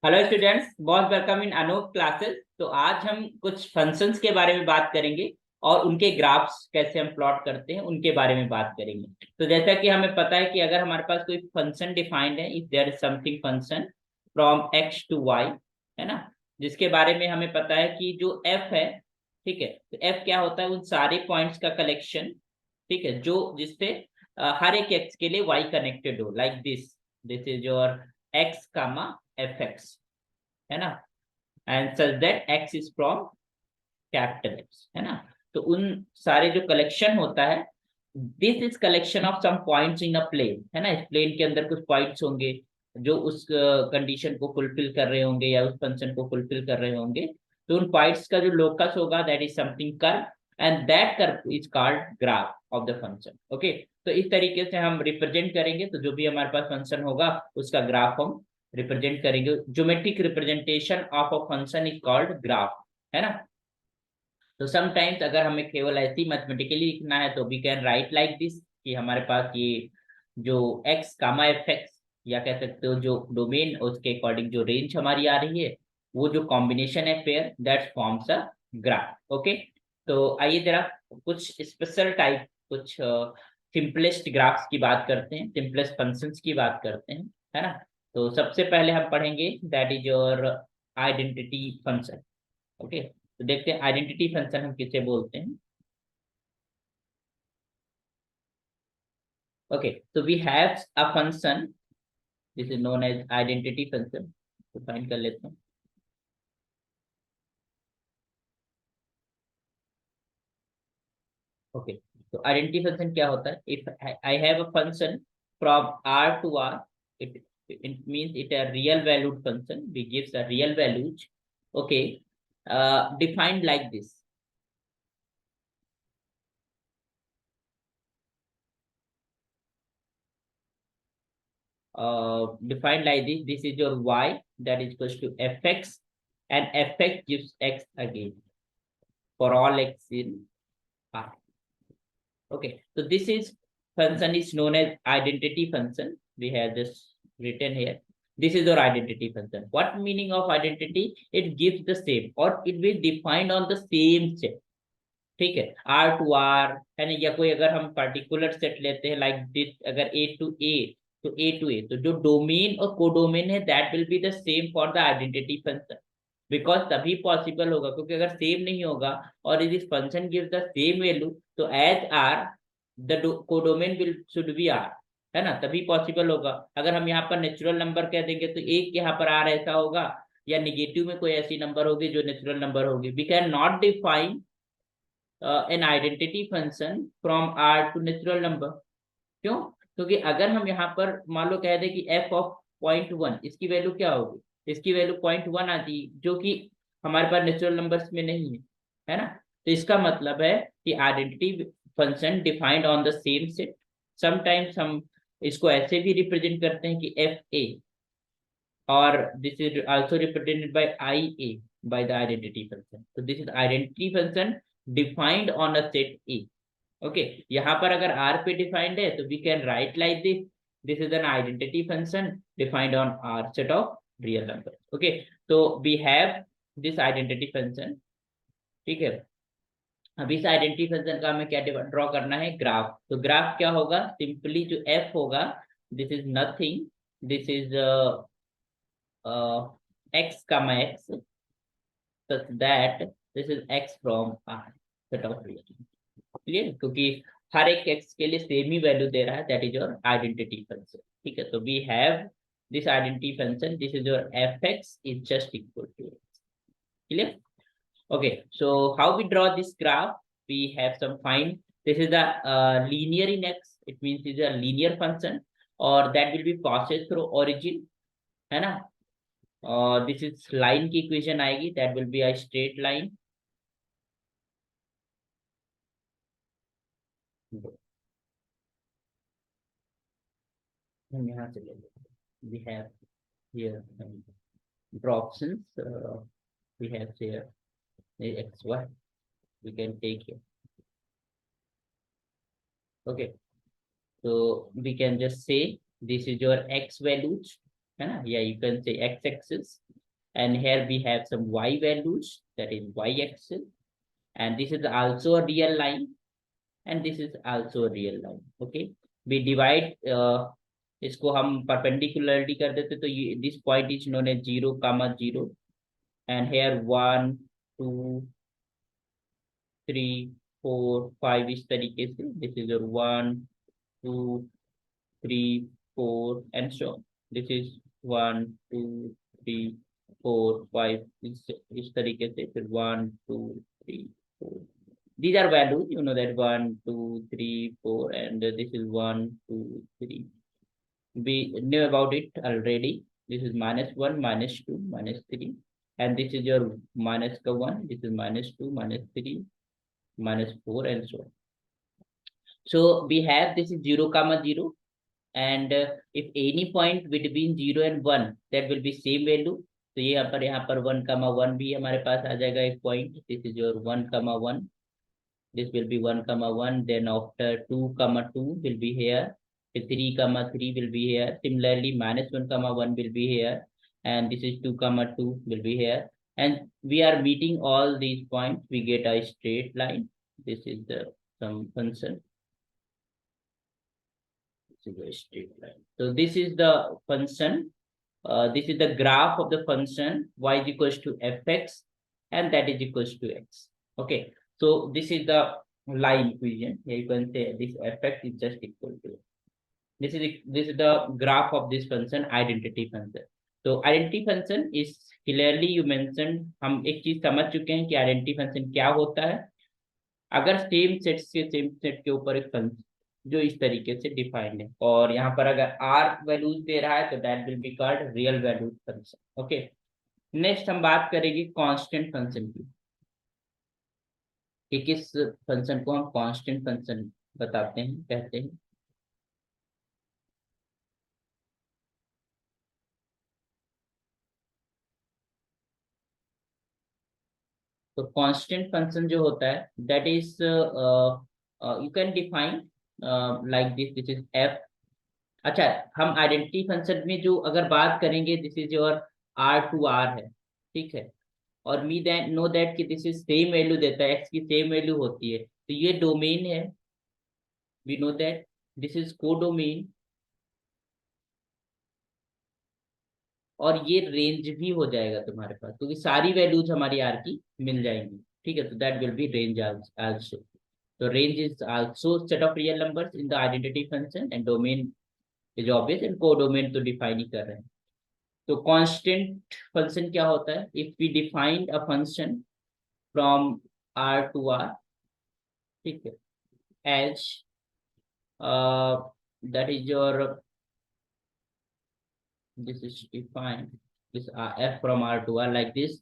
Hello students, बहुत welcome in Anoop classes. तो आज हम कुछ फंक्शंस के बारे में बात करेंगे और उनके ग्राफ्स कैसे हम प्लॉट करते हैं उनके बारे में बात करेंगे। तो जैसा कि हमें पता है कि अगर हमारे पास कोई फंक्शन डिफाइंड है, if there is something function from X to Y, है ना, जिसके बारे में हमें पता है कि जो एफ है, ठीक है, तो एफ क्या होता है, उन सारे पॉइंट्स का कलेक्शन, ठीक है, जो जिसपे हर एक एक्स के लिए वाई कनेक्टेड हो, like this is your X comma F x, है ना, and such that X is from capital X, है ना। तो उन सारे जो कलेक्शन होता है, this is collection of some points in a plane, है ना। इस प्लेन के अंदर कुछ पॉइंट्स होंगे जो उस कंडीशन को फुलफिल कर रहे होंगे या उस फंक्शन को फुलफिल कर रहे होंगे। तो उन पॉइंट्स का जो लोकस होगा, that is something curve, and that curve is called graph of the function. Okay, तो इस तरीके से हम रिप्रेजेंट करेंगे। तो जो भी हमारे पास फंक्शन होगा उसका ग्राफ हम रिप्रेजेंट करेंगे। Geometric representation of a function is called graph, है ना। तो समटाइम्स अगर हमें केवल ऐसी मैथमेटिकली लिखना है तो we can write like this, कि हमारे पास ये जो एक्स कामा एफ एक्स, या कह सकते हो जो डोमेन, उसके अकॉर्डिंग जो रेंज हमारी आ रही है, वो जो कॉम्बिनेशन है pair, that forms a graph. Okay, तो आइए जरा कुछ स्पेशल टाइप, कुछ सिंपलेस्ट ग्राफ्स की बात करते हैं, सिंपलेस्ट फंक्शंस की बात करते हैं, है ना। तो सबसे पहले हम पढ़ेंगे that is your identity function. Okay, तो देखते हैं आइडेंटिटी फंक्शन हम किसे बोलते हैं। ओके, तो we have a function, this is known as identity function. तो फाइन कर लेते हैं। ओके, तो आइडेंटिटी फंक्शन क्या होता है? If I have a function from R to R, it means it a real valued function, we gives a real values. Okay, defined like this. Defined like this is your y, that is equals to fx, and fx gives x again for all x in R. Okay, so this is function is known as identity function. We have this written here. This is your identity function. What meaning of identity? It gives the same, or it will defined on the same set. ठीक है, are to are, है ना, या कोई अगर हम particular set लेते हैं लाइक दिस, अगर ए टू ए, तो ए टू ए, तो जो डोमेन और कोडोमेन है that will be the same for the identity function. Because तभी पॉसिबल होगा, क्योंकि अगर सेम नहीं होगा और if this function gives the same value, तो as R the codomain will should be R, है ना, तभी पॉसिबल होगा। अगर हम यहाँ पर नेचुरल नंबर कह देंगे तो एक यहाँ पर आर ऐसा होगा, या निगेटिव में कोई ऐसी नंबर होगी जो नेचुरल नंबर होगी। We can not define an identity function from R to natural number. क्यों? क्योंकि अगर हम यहाँ पर मान लो कह दे कि एफ ऑफ पॉइंट वन, इसकी वैल्यू क्या होगी, इसकी वैल्यू पॉइंट वन आती, जो कि हमारे पास नेचुरल नंबर्स में नहीं है ना। तो इसका मतलब है कि identity function defined on the same set. Sometimes हम इसको ऐसे भी रिप्रेजेंट करते हैं कि एफ ए, और this is also represented by I A, by the identity function. So this is identity function defined on a set A. Okay, यहाँ पर अगर R पे defined है तो we can write like this. This is an identity function defined on R set of real numbers. Okay, so we have this identity function. ठीक है, अब इस आइडेंटिटी फंक्शन का हमें क्या ड्रॉ करना है? ग्राफ। तो ग्राफ क्या होगा? सिंपली जो f होगा, this is nothing, this is x comma x, such that this is x from R set of real. Clear? क्योंकि हर एक x के लिए सेम ही वैल्यू दे रहा है, that is your identity function. ठीक है, तो we have this identity function, this is your fx is just equal to x. Clear? Okay, so how we draw this graph? We have some find. This is the linear in x. It means it's a linear function, or that will be passed through origin, है ना। और this is line की equation आएगी, that will be a straight line. हम यहाँ से ले लेते, we have here draw options, we have here x y, we can take here. Okay, so we can just say this is your x values, है ना, या you can say x axis, and here we have some y values, that is y axis, and this is also a real line, and this is also a real line. Okay, we divide इसको हम perpendicularly कर देते तो ये this point is known as 0, 0, and here 1, 2, 3, 4, 5 इस तरीके से, this is your 1, 2, 3, 4 and so on. This is 1, 2, 3, 4, 5 इस तरीके से, फिर 1, 2, 3, 4. These are values, you know that 1, 2, 3, 4, and this is 1, 2, 3. We knew about it already. This is -1, -2, -3, and this is your -1. This is -2, -3, -4, and so on. So we have this is 0, 0, and if any point between 0 and 1, that will be same value. तो यहाँ पर 1, 1 भी हमारे पास आ जाएगा एक point. This is your 1, 1. This will be 1, 1. Then after 2, 2 will be here. 3, 3 will be here. Similarly, -1, 1 will be here, and this is 2, 2 will be here. And we are meeting all these points. We get a straight line. This is the some function. This is a straight line. So this is the function. This is the graph of the function y is equals to fx, and that is equals to x. Okay. So this is the line equation. Here you can say this fx is just equal to. This is the graph of this function, identity function. So identity function is clearly you mentioned. हम एक चीज समझ चुके हैं कि identity function क्या होता है. अगर सेम सेट के ऊपर एक फंक्शन जो इस तरीके से डिफाइंड है, और यहाँ पर अगर r वैल्यूज दे रहा है तो that will be called real values function. Okay, next हम बात करेंगे कांस्टेंट फंक्शन की, कि किस फंक्शन को हम कांस्टेंट फंक्शन बताते हैं, कहते हैं. तो कांस्टेंट फंक्शन जो होता है that is you can define like this is f. अच्छा, हम आइडेंटिटी फंक्शन में जो अगर बात करेंगे, दिस इज योर r है, ठीक है, और मी दैट नो दैट कि दिस इज सेम वैल्यू देता है, x की सेम वैल्यू होती है, तो ये डोमेन है. We know that this is codomain, और ये रेंज भी हो जाएगा तुम्हारे पास, क्योंकि सारी वैल्यूज हमारी आर की मिल जाएंगी. ठीक है, तो that will be range also. तो range is also set of real numbers in the identity function, and domain is obvious, and codomain तो डिफाइन ही कर रहे हैं. तो कांस्टेंट फंक्शन क्या होता है? If we define a function from R to R, ठीक है, as that is your this is defined this f from r to r like this.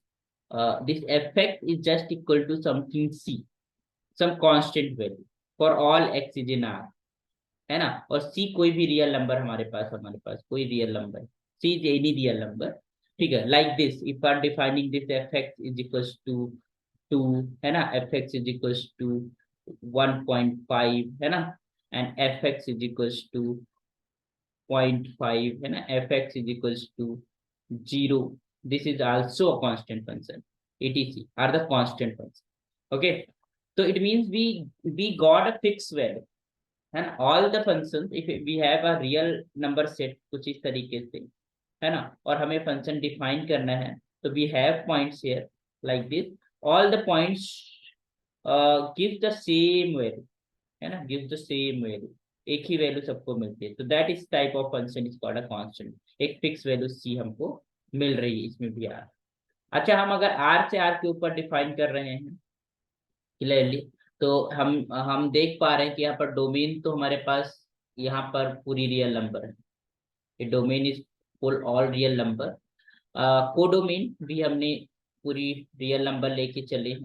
This effect is just equal to something c, some constant value for all x is in r, है ना, और c कोई भी real number हमारे पास कोई real number, c is any real number. ठीक है, like this if are defining this effect is equals to 2, है ना, fx is equals to 1.5, है ना, and fx is equals to 0.5, है ना, fx is equals to 0. This is also a constant function. etc are the constant function. Okay, so it means we got a fixed value, and all the functions, if we have a real number set कुछ इस तरीके से, है ना, और हमें function define करना है, तो we have points here like this. All the points give the same value, है ना, give the same value, एक ही वैल्यू सबको मिलती है. तो that is type of function is called a constant. एक फिक्स वैल्यू सी हमको मिल रही है, इसमें भी आर. अच्छा, हम अगर आर से आर के ऊपर डिफाइन कर रहे हैं क्लियरली, तो हम देख पा रहे हैं कि यहाँ पर डोमेन तो हमारे पास यहाँ पर पूरी रियल नंबर है. ये domain is full all real number. Codomain भी हमने पूरी रियल नंबर लेके चले हैं,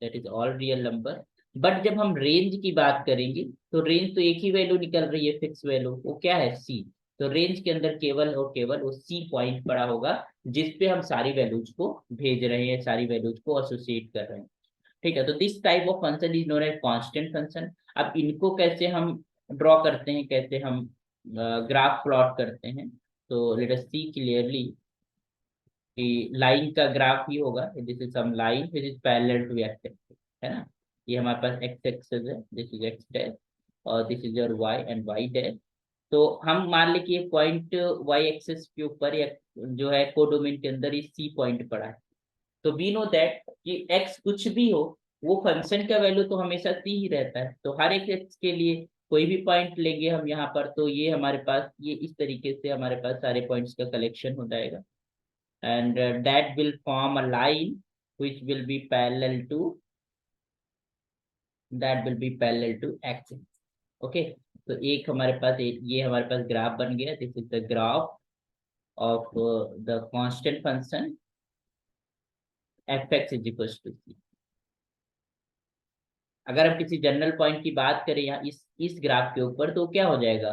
that is all real number. But जब हम रेंज की बात करेंगे, तो रेंज तो एक ही वैल्यू निकल रही है, फिक्स वैल्यू, वो क्या है, सी. तो रेंज के अंदर केवल और केवल वो सी पॉइंट पड़ा होगा, जिसपे हम सारी वैल्यूज को भेज रहे हैं, सारी वैल्यूज को एसोसिएट कर रहे हैं. ठीक है, तो this type of function is known as constant function. अब इनको कैसे हम ड्रॉ करते हैं, कैसे हम ग्राफ प्लॉट करते हैं, तो लेट अस सी क्लियरली कि लाइन का ग्राफ ही होगा, this is some line which is parallel to x axis, है ना। ये हमारे पास एक्स एक्सिस है, दिस इज एक्स डैश और this is your Y and Y dash. तो हम मान ले कि एक पॉइंट वाई एक्सिस के ऊपर या जो है कोडोमेन के अंदर ये सी पॉइंट पड़ा है। तो वी नो दैट कि एक्स कुछ भी हो, वो फंक्शन का वैल्यू तो हमेशा सी ही रहता है। तो हर एक एक्स के लिए कोई भी पॉइंट लेंगे हम यहाँ पर, तो ये हमारे पास ये इस तरीके से हमारे पास सारे पॉइंट्स का कलेक्शन हो जाएगा, and that will form a line which will be parallel to x. Okay, तो एक हमारे पास ये हमारे पास ग्राफ बन गया, this is the graph of the constant function F x is equal to C. अगर हम किसी जनरल पॉइंट की बात करें यहाँ इस ग्राफ के ऊपर, तो क्या हो जाएगा,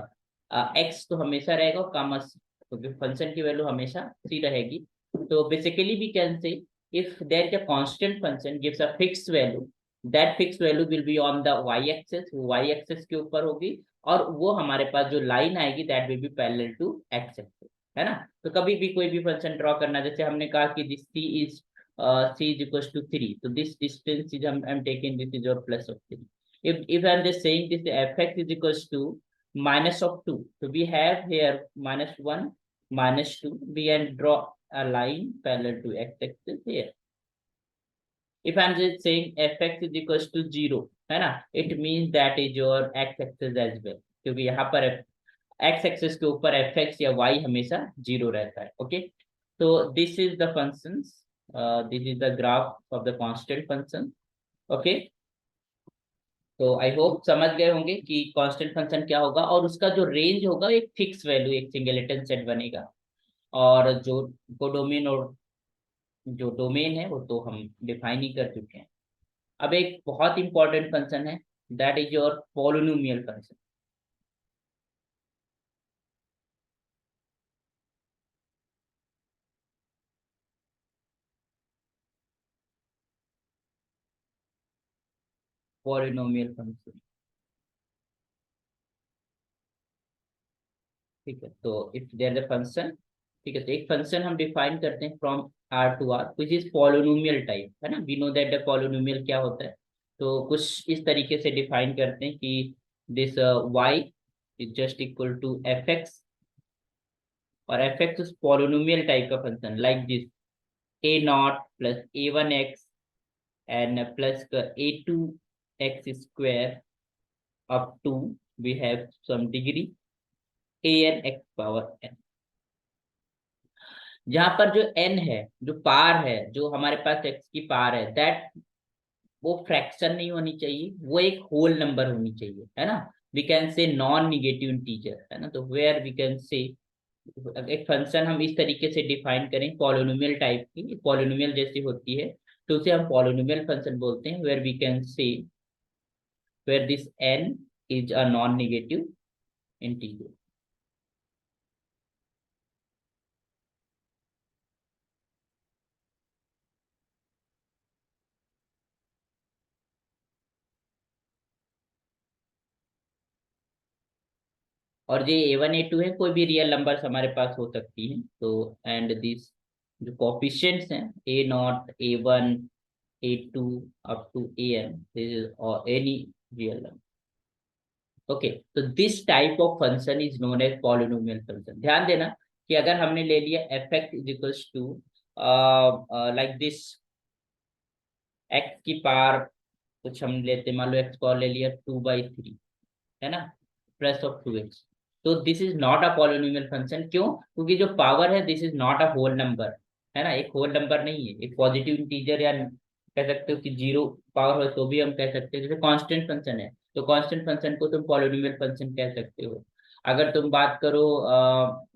एक्स तो हमेशा रहेगा कॉमा सी, क्योंकि फंक्शन की वैल्यू हमेशा सी रहेगी। तो basically we can say if there is a constant function gives a fixed value, that fixed value will be on the y axis, y axis के ऊपर होगी, और वो हमारे पास जो लाइन आएगी that will be parallel to x axis, है ना। तो कभी भी कोई भी फंक्शन ड्रॉ करना, जैसे हमने कहा कि this c is equals to 3, so this distance is I'm taking this is your plus of 3. If I'm just saying this fx is equals to minus of 2, so we have here minus 1 minus 2, we can draw a line parallel to x axis here. If I'm just saying fx is equals to 0, है ना, it means that is your x axis as well, क्योंकि यहाँ पर x axis के ऊपर fx या y हमेशा 0 रहता है। ओके, तो this is the functions, this is the graph of the constant function. Okay, तो आई होप समझ गए होंगे कि कांस्टेंट फंक्शन क्या होगा, और उसका जो रेंज होगा एक फिक्स वैल्यू, एक सिंगलेटन सेट बनेगा, और जो कोडोमेन और जो डोमेन है वो तो हम डिफाइन ही कर चुके हैं। अब एक बहुत इंपॉर्टेंट फंक्शन है, that is your polynomial function. Polynomial function, ठीक है। तो if there is a function, ठीक है, तो एक फंक्शन हम डिफाइन करते हैं from R to R which is polynomial type, है ना। We know that the polynomial क्या होता है, तो कुछ इस तरीके से डिफाइन करते हैं कि this Y is just equal to F X, और F x is polynomial type का function like this A naught plus A one X and plus A two x square up to we have some degree a n x power n। जहां पर जो n है, जो पार है, जो हमारे पास x की पार है, दैट वो फ्रैक्शन नहीं होनी चाहिए, वो एक होल नंबर होनी चाहिए, है ना। We can say non negative integer, है ना। तो वेयर वी कैन से एक फंक्शन हम इस तरीके से डिफाइन करें पॉलिनोमियल टाइप की, पॉलिनोमियल जैसी होती है, तो उसे हम पॉलिनोमियल फंक्शन बोलते हैं, where we can say where this n is a non-negative integer। और ये A1 A2 है, कोई भी रियल नंबर्स हमारे पास हो सकती हैं। तो एंड दिस जो कोफिशिएंट्स हैं A0 A1 A2 up to an, this is और एनी रियल नंबर। ओके, तो this type of function is known as polynomial function. ध्यान देना कि अगर हमने ले लिया F x is equals to like this X की पावर, कुछ हम लेते मान लो एक्स पावर ले लिया 2/3, है ना, प्लस ऑफ 2x, तो this is not a polynomial function. क्यों? क्योंकि जो पावर है this is not a whole number, है ना, एक होल नंबर नहीं है, एक पॉजिटिव इंटीजर, या कह सकते हो कि जीरो पावर हो तो भी हम कह सकते हैं। जैसे कांस्टेंट फंक्शन है, तो कांस्टेंट फंक्शन को तुम पॉलिनोमियल फंक्शन कह सकते हो। अगर तुम बात करो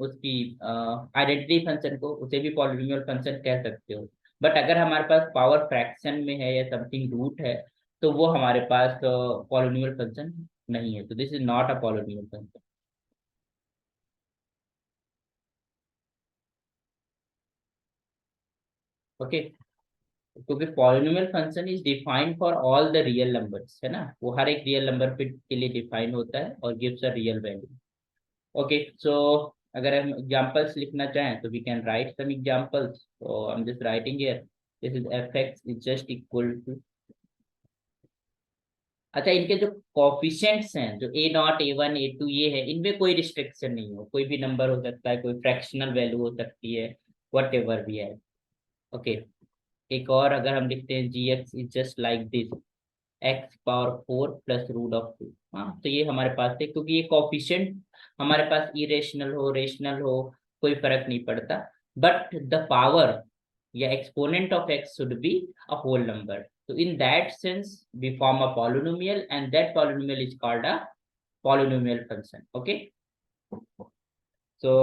उसकी आइडेंटिटी फंक्शन को, उसे भी पॉलिनोमियल फंक्शन कह सकते हो। बट अगर हमारे पास पावर फ्रैक्शन में है या समथिंग रूट है, तो वो हमारे पास पॉलिनोमियल फंक्शन नहीं है। तो this is not a polynomial function. Okay, क्योंकि polynomial function is defined for all the real numbers, है ना, वो हर एक रियल नंबर के लिए डिफाइन होता है और gives a real value. Okay, so अगर हम एग्जांपल्स लिखना चाहें तो we can write some examples, so I'm just writing here, this is fx is just equal to, अच्छा इनके जो कोफिशिएंट्स हैं जो a0 a1 a2 ये है, इनमें कोई रिस्ट्रिक्शन नहीं हो, कोई भी नंबर हो सकता है, कोई फ्रैक्शनल वैल्यू हो सकती है, वट एवर भी है। ओके, एक और अगर हम लिखते हैं g x is just like this, x power 4 plus root of 2। हाँ, तो ये हमारे पास है, क्योंकि ये कोफिशिएंट हमारे पास इरेशनल हो रेशनल हो कोई फर्क नहीं पड़ता, बट द पावर या exponent of X should be a whole number, so in that sense we form a polynomial and that polynomial is called a polynomial function. Okay, so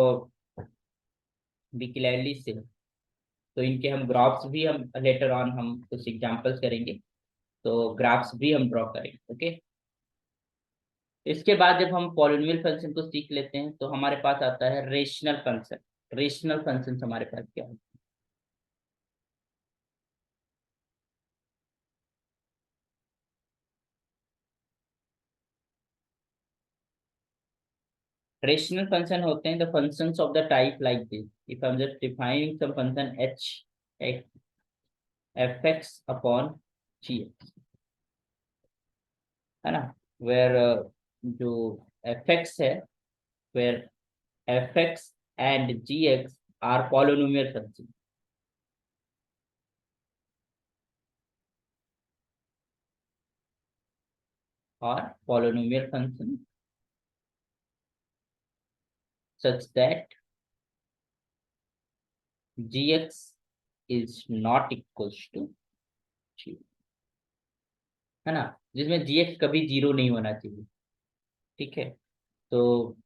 we clearly see, तो इनके हम graphs भी हम later on हम कुछ examples करेंगे, तो graphs भी हम ड्रॉ करेंगे। ओके, इसके बाद जब हम पॉलिनोमियल फंक्शन को सीख लेते हैं तो हमारे पास आता है रेशनल फंक्शन। रेशनल फंक्शन हमारे पास क्या है? रेशनल फंक्शन होते हैं the functions of the type like this, if I am just defining some function h f x upon g x, है ना, वेयर जो एफ एक्स है, where f x and g x are polynomial function, और polynomial function such that gx is not equals to 0, है ना, जिसमें gx कभी zero नहीं होना चाहिए। ठीक है, तो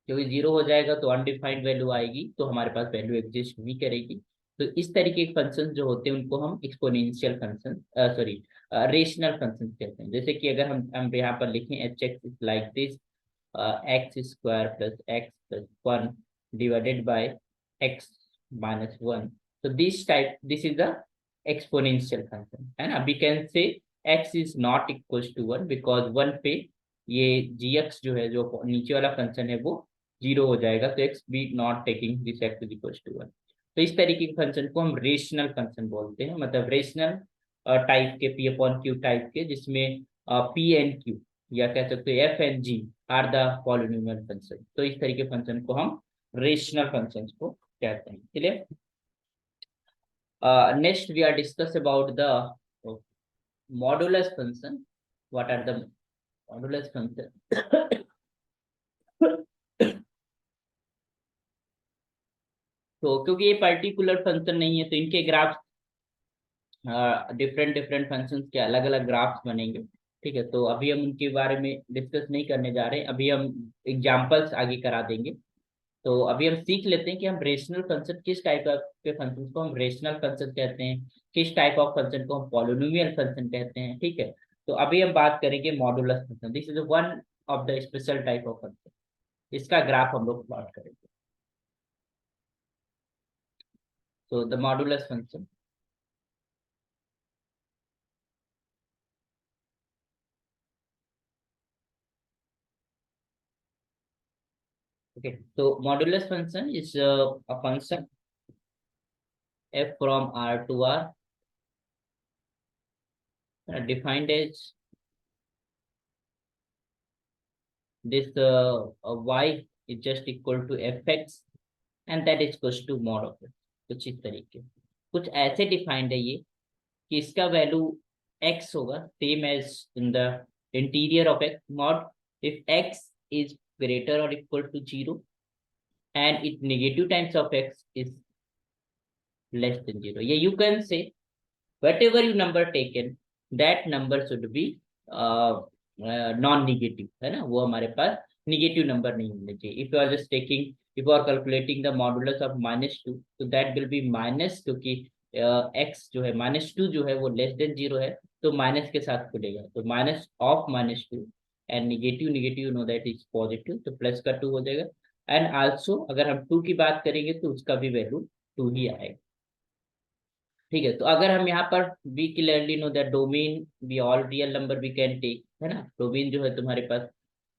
क्योंकि जीरो हो जाएगा तो अनडिफाइंड वैल्यू आएगी, तो हमारे पास वैल्यू एग्जिस्ट नहीं करेगी। तो इस तरीके के फंक्शन जो होते हैं उनको हम exponential function, sorry rational function कहते हैं। जैसे कि अगर हम यहाँ पर लिखें H X is like this, X square plus X plus 1 divided by X minus 1, तो this is the exponential function, है ना। We can say X is not equals to 1 because 1 पे ये जी एक्स जो है, जो नीचे वाला फंक्शन है वो जीरो हो जाएगा, तो X we not taking this X is equal to 1। तो इस तरीके के फंक्शन को हम रेशनल फंक्शन बोलते हैं, मतलब रेशनल टाइप के, पी अपॉन क्यू टाइप के, जिसमें पी एंड क्यू या कह सकते हो F and G are the polynomial function. तो इस तरीके फंक्शन को हम रेशनल फंक्शन को कहते हैं। चलिए, next we are discuss about the modulus function. What are the modulus function? तो क्योंकि ये पर्टिकुलर फंक्शन नहीं है तो इनके ग्राफ डिफरेंट डिफरेंट फंक्शंस के अलग अलग ग्राफ्स बनेंगे। ठीक है, तो अभी हम उनके बारे में डिस्कस नहीं करने जा रहे हैं, अभी हम एग्जांपल्स आगे करा देंगे। तो अभी हम सीख लेते हैं कि हम रेशनल फंक्शन किस टाइप के फंक्शन को हम रेशनल फंक्शन कहते हैं, किस टाइप ऑफ फंक्शन को हम पॉलिनोमियल फंक्शन कहते हैं। ठीक है, तो अभी हम बात करेंगे modulus function. This is one of the special type of function, इसका ग्राफ हम लोग प्लॉट करेंगे। तो the modulus function, okay, so modulus function is a function f from R to R, defined as this y is just equal to fx and that is equals to mod of it। कुछ इस तरीके, कुछ ऐसे defined है ये कि इसका value x होगा same as in the interior of x mod if x is greater or equal to 0 and it negative times of x is less than 0। Yeah, you can say whatever you number taken that number should be non negative, है ना, वो हमारे पास negative number नहीं होने चाहिए। If you are just taking, if you are calculating the modulus of -2 तो that will be minus, क्योंकि X जो है -2 जो है वो लेस देन 0 है, तो माइनस के साथ खुलेगा, तो minus of -2 and negative negative know that is positive, तो प्लस का 2 हो जाएगा। एंड आल्सो अगर हम 2 की बात करेंगे तो उसका भी वैल्यू 2 ही आएगा। ठीक है, तो अगर हम यहाँ पर we clearly know that domain be all real number we can take, है ना, डोमेन जो है तुम्हारे पास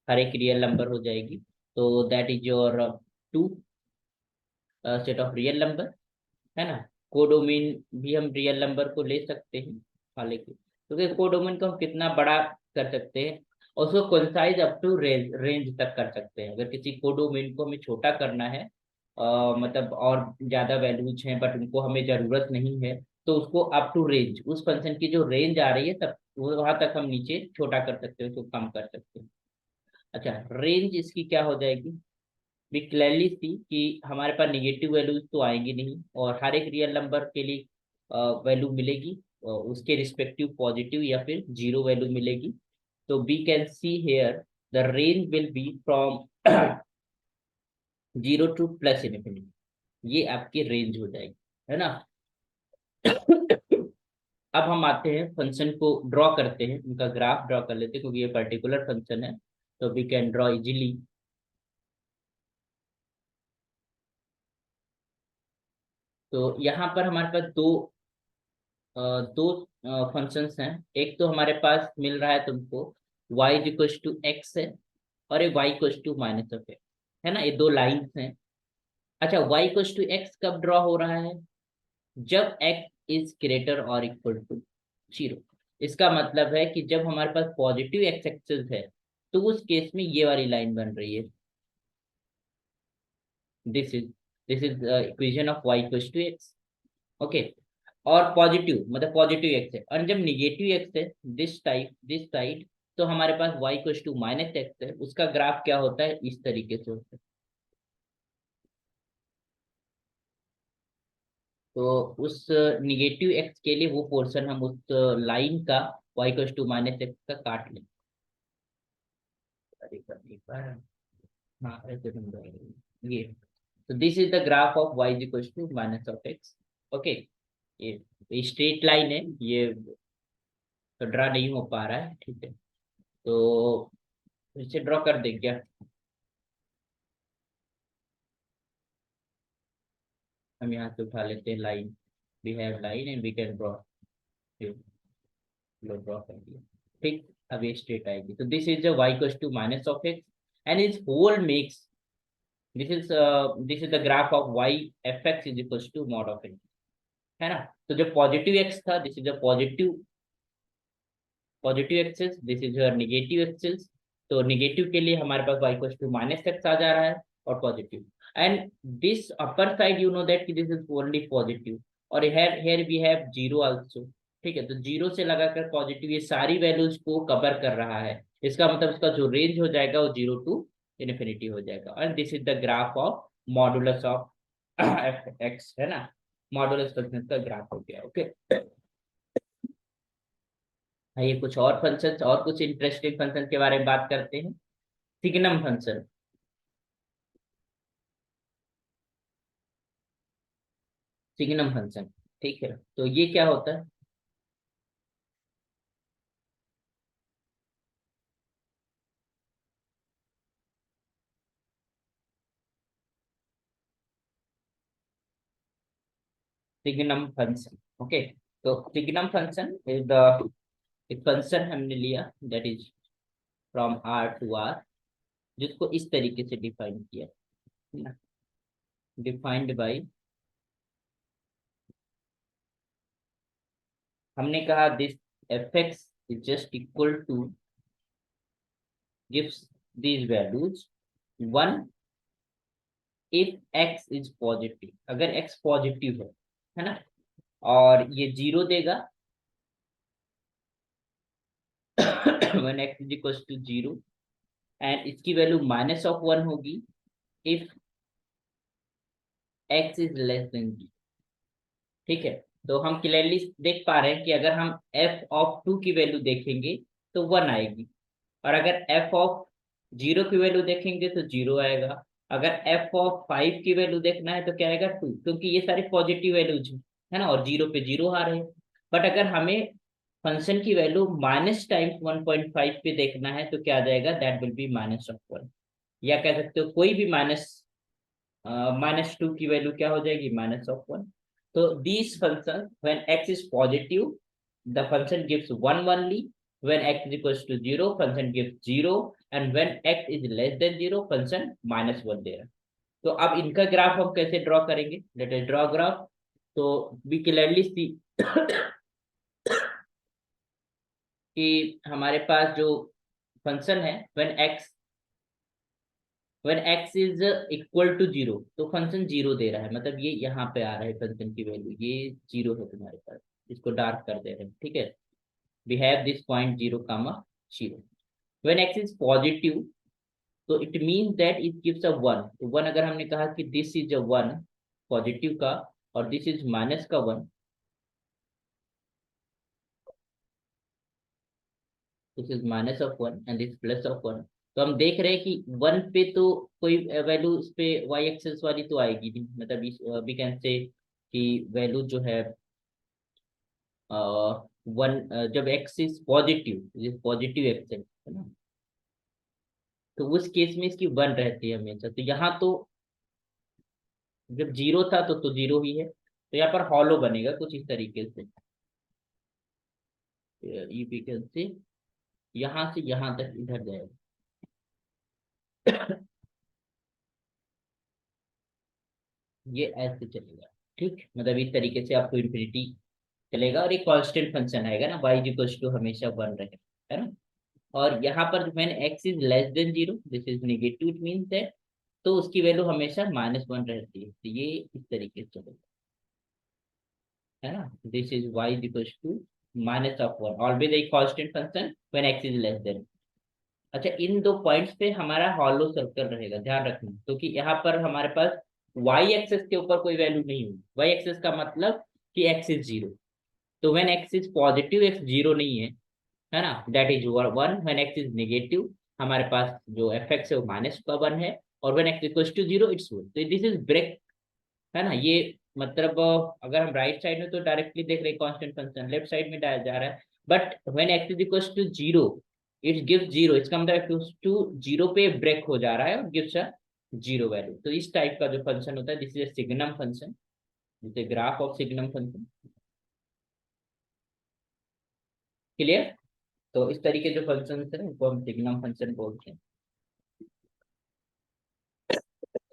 हर एक रियल नंबर हो जाएगी, तो that is your to set of real number, है ना। कोडोमेन भी हम रियल नंबर को ले सकते हैं, हालांकि क्योंकि कोडोमेन को हम कितना बड़ा कर सकते हैं, और उसको coincide up to range range तक कर सकते हैं। अगर किसी कोडोमेन को हमें छोटा करना है, मतलब और ज्यादा वैल्यूज हैं बट उनको हमें जरूरत नहीं है, तो उसको अप टू रेंज, उस फंक्शन की जो रेंज आ रही है तब वहां तक हम नीचे छोटा कर सकते हैं, उसको कम कर सकते हैं। अच्छा, रेंज इसकी क्या हो जाएगी, वी क्लियरली सी कि हमारे पास निगेटिव वैल्यूज तो आएंगी नहीं, और हर एक रियल नंबर के लिए वैल्यू मिलेगी, उसके रिस्पेक्टिव पॉजिटिव या फिर जीरो वैल्यू मिलेगी। तो we can see here the range will be from zero to plus infinity, ये आपकी रेंज हो जाएगी, है ना। अब हम आते हैं फंक्शन को ड्रॉ करते हैं, उनका ग्राफ ड्रॉ कर लेते हैं, क्योंकि ये पर्टिकुलर फंक्शन है, तो वी कैन ड्रॉ इजीली। तो यहाँ पर हमारे पास दो फंक्शंस हैं। एक तो हमारे पास मिल रहा है तुमको y इक्वल टू एक्स है, और एक y equal to minus of X, है ना, ये दो लाइंस हैं। अच्छा, y इक्वल टू एक्स कब ड्रॉ हो रहा है, जब x इज ग्रेटर और इक्वल टू जीरो। इसका मतलब है कि जब हमारे पास पॉजिटिव एक्स एक्सिस है, तो उस केस में ये वाली लाइन बन रही है, this is this is equation of y equal to X. Okay, और पॉजिटिव मतलब पॉजिटिव एक्स है, और जब निगेटिव एक्स है, दिस साइड, तो हमारे पास y equal to minus X है, उसका ग्राफ क्या होता है, इस तरीके से होता है। तो उस निगेटिव एक्स के लिए वो पोर्शन हम उस लाइन का y equal to minus X का काट लें। अरे एक बार, हाँ ऐसे ये, तो this is the graph of y equal to minus of X. Okay, ये स्ट्रेट लाइन है, ये तो ड्रा नहीं हो पा रहा है, ठीक है, तो इसे ड्रॉ कर दे क्या। हम यहाँ से उठा लेते हैं line, we have line and we can draw, लो ड्रॉ कर दिया, ठीक। अब ये स्ट्रेट आएगी, तो this is y equal to minus of X, and is whole makes, this is the graph of y F x is equal to mod of X, है ना। तो जो पॉजिटिव एक्स था, this is a positive axis, this is your negative axis. तो negative के लिए हमारे पास y equal to minus x आ जा रहा है, और positive, and this upper side you know that कि दिस इज ओनली पॉजिटिव, और here we have zero also, ठीक है। तो जीरो से लगाकर पॉजिटिव, ये सारी वैल्यूज को कवर कर रहा है, इसका मतलब इसका जो रेंज हो जाएगा वो जीरो टू इन्फिनिटी हो जाएगा, और this is the graph of modulus of F x, है ना, मॉडुलस फंक्शन का ग्राफ हो गया। ओके, आइए कुछ और फंक्शन और कुछ इंटरेस्टिंग फंक्शन के बारे में बात करते हैं। सिग्नम फंक्शन, सिग्नम फंक्शन, ठीक है, तो ये क्या होता है। सिग्नम फंक्शन, ओके, तो सिग्नम फंक्शन इज द, एक फंक्शन हमने लिया that is from R to R, जिसको इस तरीके से डिफाइन किया, है ना, डिफाइंड बाय, हमने कहा this F x is just equal to, gives these values, one if X is positive, अगर एक्स पॉजिटिव है ना, और ये जीरो देगा one X is equal to zero, and इसकी वैल्यू माइनस ऑफ वन होगी if X is less than zero, ठीक है। तो हम क्लियरली देख पा रहे हैं कि अगर हम एफ ऑफ टू की वैल्यू देखेंगे तो वन आएगी, और अगर एफ ऑफ जीरो की वैल्यू देखेंगे तो जीरो आएगा, अगर एफ ऑफ फाइव की वैल्यू देखना है तो क्या आएगा, टू, क्योंकि ये सारी पॉजिटिव वैल्यूज है ना, और जीरो पे जीरो आ रहे हैं। बट अगर हमें फंक्शन की वैल्यू माइनस टाइम्स 1.5 पे देखना है तो क्या आ जाएगा, that will be minus of one, या कह सकते हो कोई भी माइनस टू की वैल्यू क्या हो जाएगी, माइनस ऑफ वन। तो this function when x is positive, the function gives one only, when x is equals to zero, function gives zero, and when x is less than zero, function minus one there, तो अब इनका graph हम कैसे draw करेंगे, let us draw graph. तो we clearly see कि हमारे पास जो फंक्शन है when x is equal to zero, तो फंक्शन जीरो दे रहा है, मतलब ये यहाँ पे आ रहा है फंक्शन की वैल्यू, ये जीरो है तुम्हारे पास, इसको डार्क कर दे रहे हैं, ठीक है। We have this point zero comma zero. When x is positive, तो it means that it gives a one. तो वन अगर हमने कहा कि this is a one positive का, और दिस इज माइनस का one, this is minus of one and this plus of one. तो हम देख रहे हैं कि वन पे तो कोई वैल्यू इस पे वाई एक्सेस वाली तो आएगी नहीं, मतलब वी कैन से कि वैल्यू जो है वन, जब x is positive, positive X है ना, तो उस केस में इसकी वन रहती है हमेशा। तो यहाँ तो जब जीरो था तो जीरो ही है, तो यहाँ पर हॉलो बनेगा कुछ इस तरीके से, ये वी कैन से यहाँ से यहाँ तक इधर जाएगा। ये ऐसे चलेगा, ठीक, मतलब इस तरीके से आपको इन्फिनिटी चलेगा, और एक कांस्टेंट फंक्शन आएगा ना, y इक्वल्स टू हमेशा वन रहे, है ना। और यहाँ पर when x is less than zero, this is negative, it means that, तो उसकी वैल्यू हमेशा माइनस वन रहती है, तो ये इस तरीके से चलेगा, है ना। This is y equals to minus of one, always a constant function when x is less than. अच्छा, इन दो पॉइंट्स पे हमारा हॉलो सर्कल रहेगा, ध्यान रखना, क्योंकि यहाँ पर हमारे पास y एक्सेस के ऊपर कोई वैल्यू नहीं होगी। y एक्सेस का मतलब कि x इज जीरो, तो when x is positive, x zero नहीं है ना, that is one. When x is negative, हमारे पास जो एफ एक्स है वो माइनस का वन है, और when x equals to zero it's one, तो दिस इज ब्रेक, है ना। ये मतलब अगर हम राइट साइड में तो डायरेक्टली देख रहे हैं कांस्टेंट फंक्शन, लेफ्ट साइड में जा रहा है, but when x is equals to zero it gives zero, इसका मतलब इक्वल्स टू जीरो पे ब्रेक हो जा रहा है और गिव्स अ जीरो वैल्यू। तो इस टाइप का जो फंक्शन होता है, this is signum function, this graph of signum function, clear. तो इस तरीके जो फंक्शन है उनको हम सिग्नम फंक्शन बोलते हैं।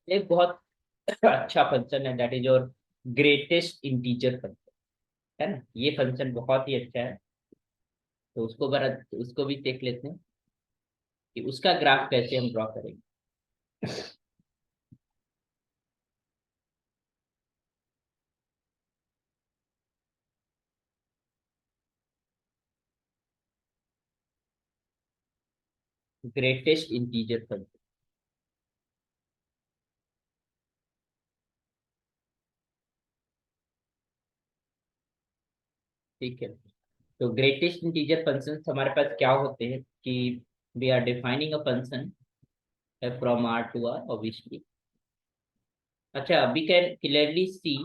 एक बहुत अच्छा फंक्शन है, that is your greatest integer function, है ना। ये फंक्शन बहुत ही अच्छा है, तो उसको बड़ा, उसको भी देख लेते हैं कि उसका ग्राफ कैसे हम ड्रॉ करेंगे। ग्रेटेस्ट इंटीजर फंक्शन, ठीक है। तो ग्रेटेस्ट इंटीजर फंक्शन हमारे पास क्या होते हैं कि we are defining a function from R to R, obviously. अच्छा, वी कैन क्लियरली सी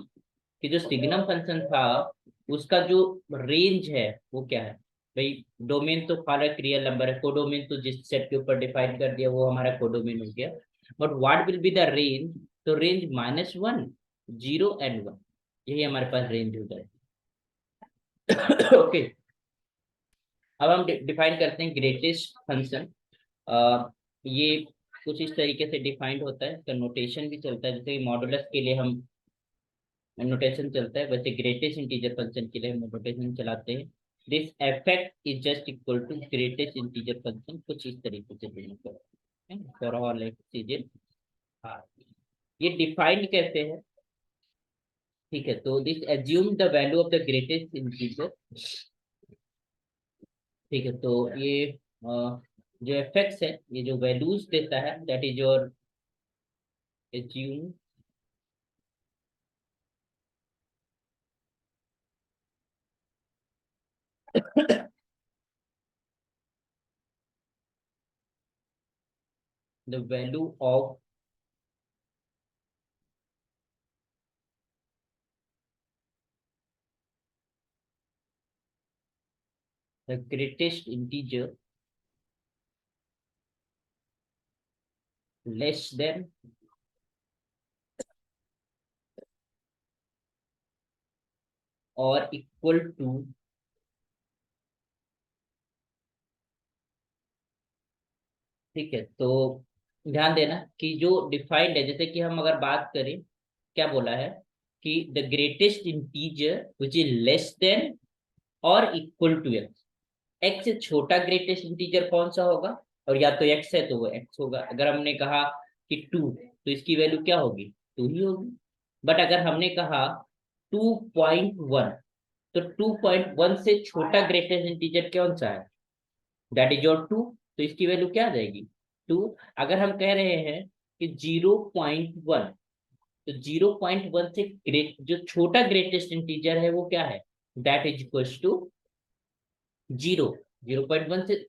कि जो सिग्नम फंक्शन था उसका जो रेंज है वो क्या है। भाई, डोमेन तो हमारा एक रियल नंबर है, कोडोमेन तो जिस सेट के ऊपर डिफाइन कर दिया वो हमारा कोडोमेन हो गया, but what will be the range. तो range minus one, zero and one, यही हमारे पास रेंज हो जाए। ओके, अब हम डिफाइन करते हैं ग्रेटेस्ट फंक्शन। ये कुछ इस तरीके से डिफाइंड होता है, इसका नोटेशन भी चलता है, जैसे कि मॉडुलस के लिए हम नोटेशन चलता है, वैसे ग्रेटेस्ट इंटीजर फंक्शन के लिए हम नोटेशन चलाते हैं। This effect is just equal to greatest integer function, कुछ इस तरीके से देना फॉर ऑल इंटीजर। हाँ, ये डिफाइंड कैसे है, ठीक है। तो this assume the value of the greatest integer, ठीक है। तो ये जो एफेक्ट्स है, ये जो वैल्यूज देता है, that is your assume the value of the greatest integer less than और इक्वल टू, ठीक है। तो ध्यान देना कि जो डिफाइंड है, जैसे कि हम अगर बात करें, क्या बोला है कि the greatest integer which is less then और इक्वल टू एक्स। एक्स से छोटा ग्रेटेस्ट इंटीजर कौन सा होगा, और या तो एक्स है तो वो एक्स होगा। अगर हमने कहा कि टू, तो इसकी वैल्यू क्या होगी, टू ही होगी। बट अगर हमने कहा 2.1, तो 2.1 से छोटा ग्रेटेस्ट इंटीजर कौन सा है, दैट इज योर टू। तो इसकी वैल्यू क्या आ जाएगी, टू। अगर हम कह रहे हैं कि 0.1, तो 0.1 से ग्रेट जो छोटा ग्रेटेस्ट इंटीजर है वो क्या है, that is equal to zero. 0.1 से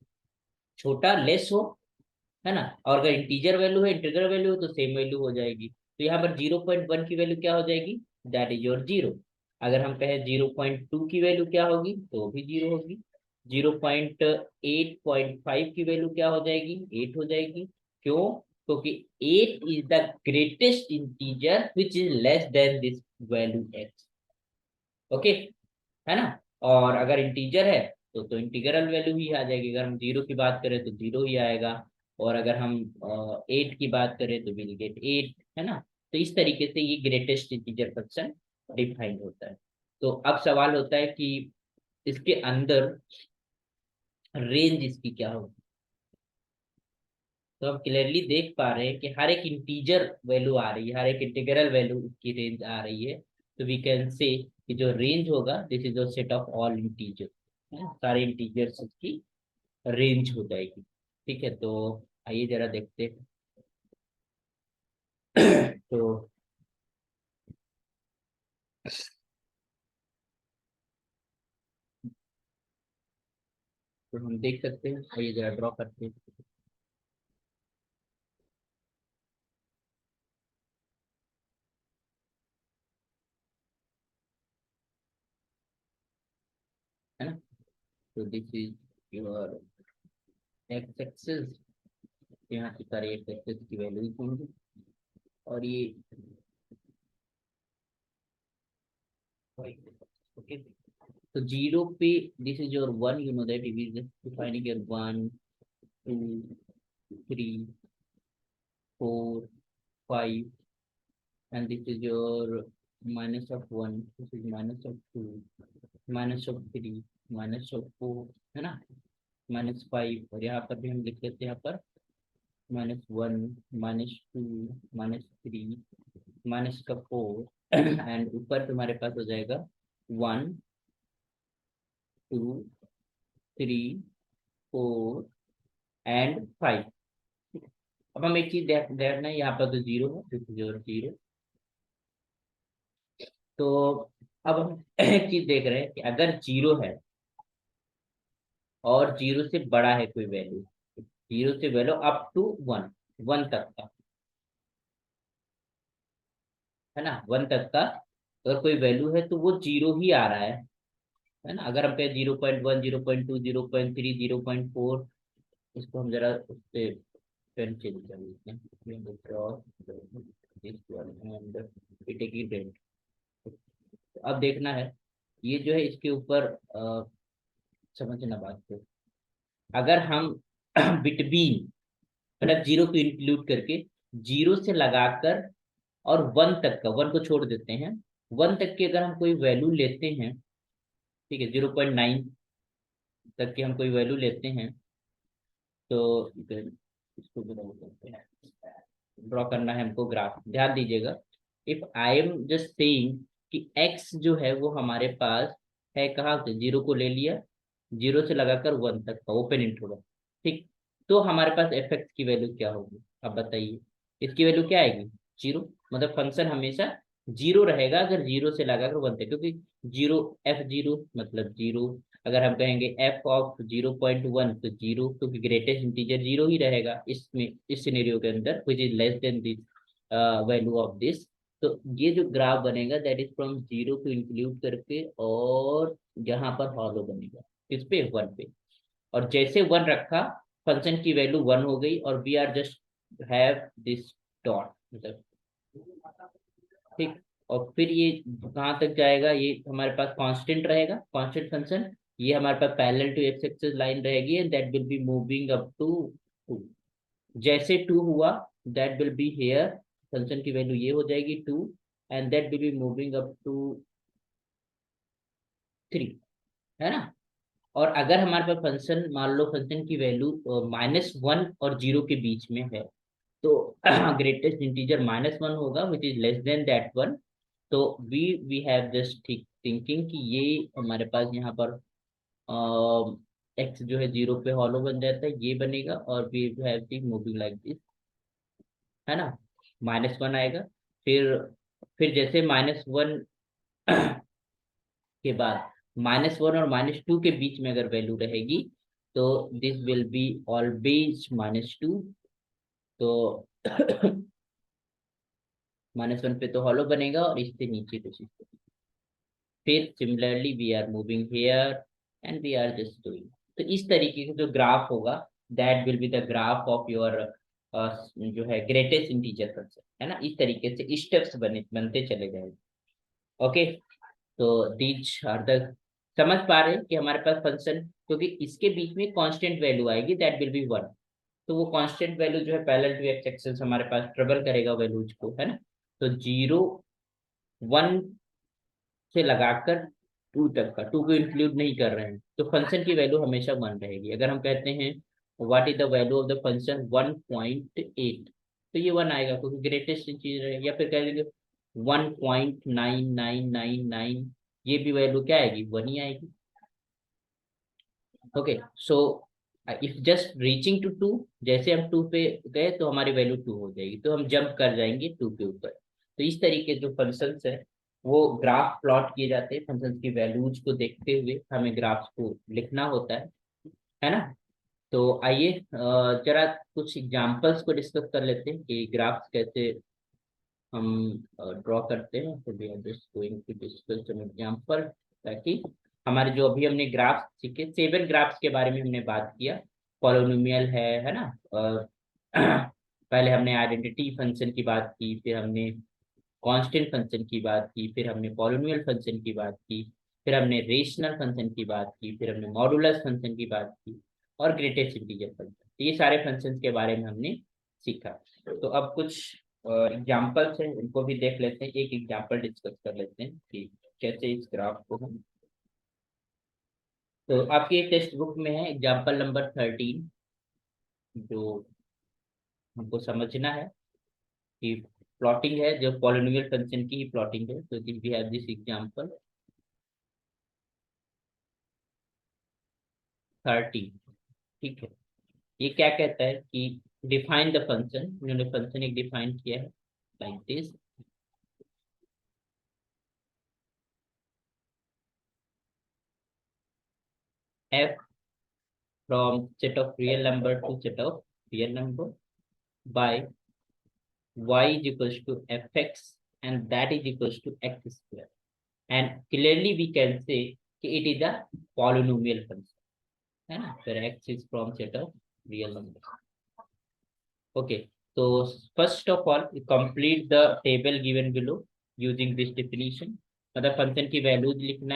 छोटा लेस हो, है ना, और अगर इंटीजर वैल्यू है, इंटीजर वैल्यू हो, तो सेम वैल्यू हो जाएगी। तो यहाँ पर 0.1 की वैल्यू क्या हो जाएगी, दैट इज योर जीरो। अगर हम कहें 0.2 की वैल्यू क्या होगी, तो भी जीरो होगी। 0.8.5 की वैल्यू क्या हो जाएगी, 8 हो जाएगी। क्यों, क्योंकि 8 is the greatest integer which is less then this value x. Okay, है ना। और अगर इंटीजर है तो इंटीग्रल वैल्यू ही आ जाएगी। अगर हम जीरो की बात करें तो जीरो ही आएगा, और अगर हम 8 की बात करें तो विल गेट 8, है ना। तो इस तरीके से ये ग्रेटेस्ट इंटीजर फंक्शन डिफाइंड होता है। तो अब सवाल होता है कि इसके अंदर रेंज इसकी क्या होगी। तो हम क्लियरली देख पा रहे हैं कि हर एक इंटीजर वैल्यू आ रही है, हर एक इंटीग्रल वैल्यू की रेंज आ रही है। तो वी कैन से कि जो रेंज होगा, this is the set of all integer, सारे इंटीजर्स की रेंज हो जाएगी। ठीक है, तो आइए जरा देखते हैं। तो हम देख सकते हैं, आइए जरा ड्रॉ करते हैं, है ना। तो this is your x axis, यहाँ की सारी एक्स एक्सिस की वैल्यूज होंगी, और ये ओके। तो जीरो पे this is your one, you know that it is defining your one, two, three, four, five, and this is your minus of one, this is minus of two, minus of three, minus of four, है ना, minus five. और यहाँ पर भी हम लिख लेते हैं, यहाँ पर -1, -2, -3, माइनस का फोर एंड ऊपर पे हमारे पास हो जाएगा 1, 2, 3, 4 एंड 5। अब हम एक चीज देखना है, यहाँ पर तो जीरो है, दिस इज योर जीरो। तो अब हम एक चीज देख रहे हैं कि अगर जीरो है और जीरो से बड़ा है कोई वैल्यू, जीरो से value up to one, one तक का, है ना, वन तक का अगर कोई वैल्यू है तो वो जीरो ही आ रहा है ना। अगर हम कहें 0.1, 0.2, 0.3, 0.4, इसको हम जरा उससे पेन चेंज कर लेते हैं, this one and we take it in। अब देखना है, ये जो है इसके ऊपर समझना बात को। अगर हम बिटवीन, मतलब जीरो को इंक्लूड करके, जीरो से लगाकर और वन तक का, वन को छोड़ देते हैं, वन तक की अगर हम कोई वैल्यू लेते हैं, ठीक है, 0.9 तक की हम कोई वैल्यू लेते हैं, तो इसको ड्रॉ करते हैं, ड्रॉ करना है हमको ग्राफ, ध्यान दीजिएगा। If I am just saying कि x जो है वो हमारे पास है कहाँ से, जीरो को ले लिया, जीरो से लगाकर वन तक का ओपन इंटरवल, ठीक। तो हमारे पास एफ एक्स की वैल्यू क्या होगी, अब बताइए। इसकी वैल्यू क्या आएगी, जीरो। मतलब फंक्शन हमेशा जीरो रहेगा अगर जीरो से लगाकर वन तक, क्योंकि जीरो, एफ जीरो मतलब जीरो। अगर हम कहेंगे एफ ऑफ 0.1, तो जीरो, क्योंकि ग्रेटेस्ट इंटीजर जीरो ही रहेगा इसमें, इस सिनेरियो के अंदर, which is less then this value of this. तो ये जो ग्राफ बनेगा दैट इज फ्रॉम जीरो को इंक्लूड करके, और यहाँ पर हॉलो बनेगा किस पे, वन पे। और जैसे वन रखा, फंक्शन की वैल्यू वन हो गई, और we are just have this dot, मतलब, ठीक। और फिर ये कहाँ तक जाएगा, ये हमारे पास कांस्टेंट रहेगा, कांस्टेंट फंक्शन। ये हमारे पास parallel to x axis line रहेगी, and that will be moving up to 2, जैसे 2 हुआ, that will be here, function की वैल्यू ये हो जाएगी 2, and that will be moving up to 3, है ना। और अगर हमारे पास फंक्शन, मान लो फंक्शन की वैल्यू -1 और 0 के बीच में है, तो ग्रेटेस्ट इंटीजर -1 होगा which is less then that one. तो वी हैव जस्ट थिंकिंग कि ये हमारे पास यहाँ पर एक्स जो है 0 पे हॉलो बन जाता है, ये बनेगा, और we have the moving like this, है ना। -1 आएगा, फिर फिर जैसे -1 के बाद -1 और -2 के बीच में अगर वैल्यू रहेगी, तो दिस विल बी ऑलवेज -2। तो -1 पे तो हॉलो बनेगा, और इससे नीचे कुछ इस तरह। फिर similarly we are moving here, and we are just doing. तो इस तरीके का जो ग्राफ होगा, that will be the graph of your जो है ग्रेटेस्ट इंटीजर फंक्शन, है ना। इस तरीके से स्टेप्स बनते चले जाएंगे। ओके, तो दीज आर द, समझ पा रहे हैं कि हमारे पास फंक्शन, क्योंकि इसके बीच में कांस्टेंट वैल्यू आएगी, दैट विल बी 1। तो वो कांस्टेंट वैल्यू जो है पैरेलल टू एक्स एक्सिस हमारे पास ट्रेवल करेगा वैल्यूज को, है ना। तो 0 1 से लगाकर 2 तक का, 2 को इंक्लूड नहीं कर रहे हैं, तो फंक्शन की वैल्यू हमेशा 1 रहेगी। अगर हम कहते हैं what is the value of the function 1.8, तो ये 1 आएगा, क्योंकि ग्रेटेस्ट चीज है। या फिर कह देंगे 1.9999, ये भी वैल्यू क्या आएगी, 1 ही आएगी। Okay, so if just reaching to 2, जैसे हम 2 पे गए तो हमारी वैल्यू 2 हो जाएगी, तो हम जंप कर जाएंगे 2 के ऊपर। तो इस तरीके जो फंक्शंस है, वो ग्राफ प्लॉट किए जाते हैं, फंक्शंस की वैल्यूज को देखते हुए हमें ग्राफ्स को लिखना होता है ना। तो आइए जरा कुछ एग्जांपल्स को डिस्कस कर लेते हैं कि ग्राफ्स कैसे हम ड्रॉ करते हैं। तो we are just going to discuss some example, ताकि हमारे जो अभी हमने ग्राफ सीखे, 7 ग्राफ्स के बारे में हमने बात किया। पॉलिनोमियल है ना। और पहले हमने आइडेंटिटी फंक्शन की बात की, फिर हमने कांस्टेंट फंक्शन की बात की, फिर हमने पॉलिनोमियल फंक्शन की बात की, फिर हमने रेशनल फंक्शन की बात की, फिर हमने मॉडुलस फंक्शन की बात की, और ग्रेटेस्ट इंटीजर फंक्शन। ये सारे फंक्शंस के बारे में हमने सीखा। तो अब कुछ एग्जाम्पल्स हैं, उनको भी देख लेते हैं। एक एग्जाम्पल डिस्कस कर लेते हैं कि कैसे इस ग्राफ को हम, तो आपकी टेक्स्ट बुक में है एग्जाम्पल नंबर 13, जो हमको समझना है कि प्लॉटिंग है, जो पॉलिनोमियल फंक्शन की ही प्लॉटिंग है। तो वी हैव दिस एग्जाम्पल 13। ठीक है, ये क्या कहता है कि डिफाइन द फंक्शन, इन्होंने फंक्शन एक डिफाइन किया है like this, f from set of real number to set of real number by y is equals to fx, and that is equals to x square, and clearly we can say कि it is a polynomial function, है ना, where x is from set of real number। Okay, तो first of all complete the table given below using this definition, मतलब function की values लिखना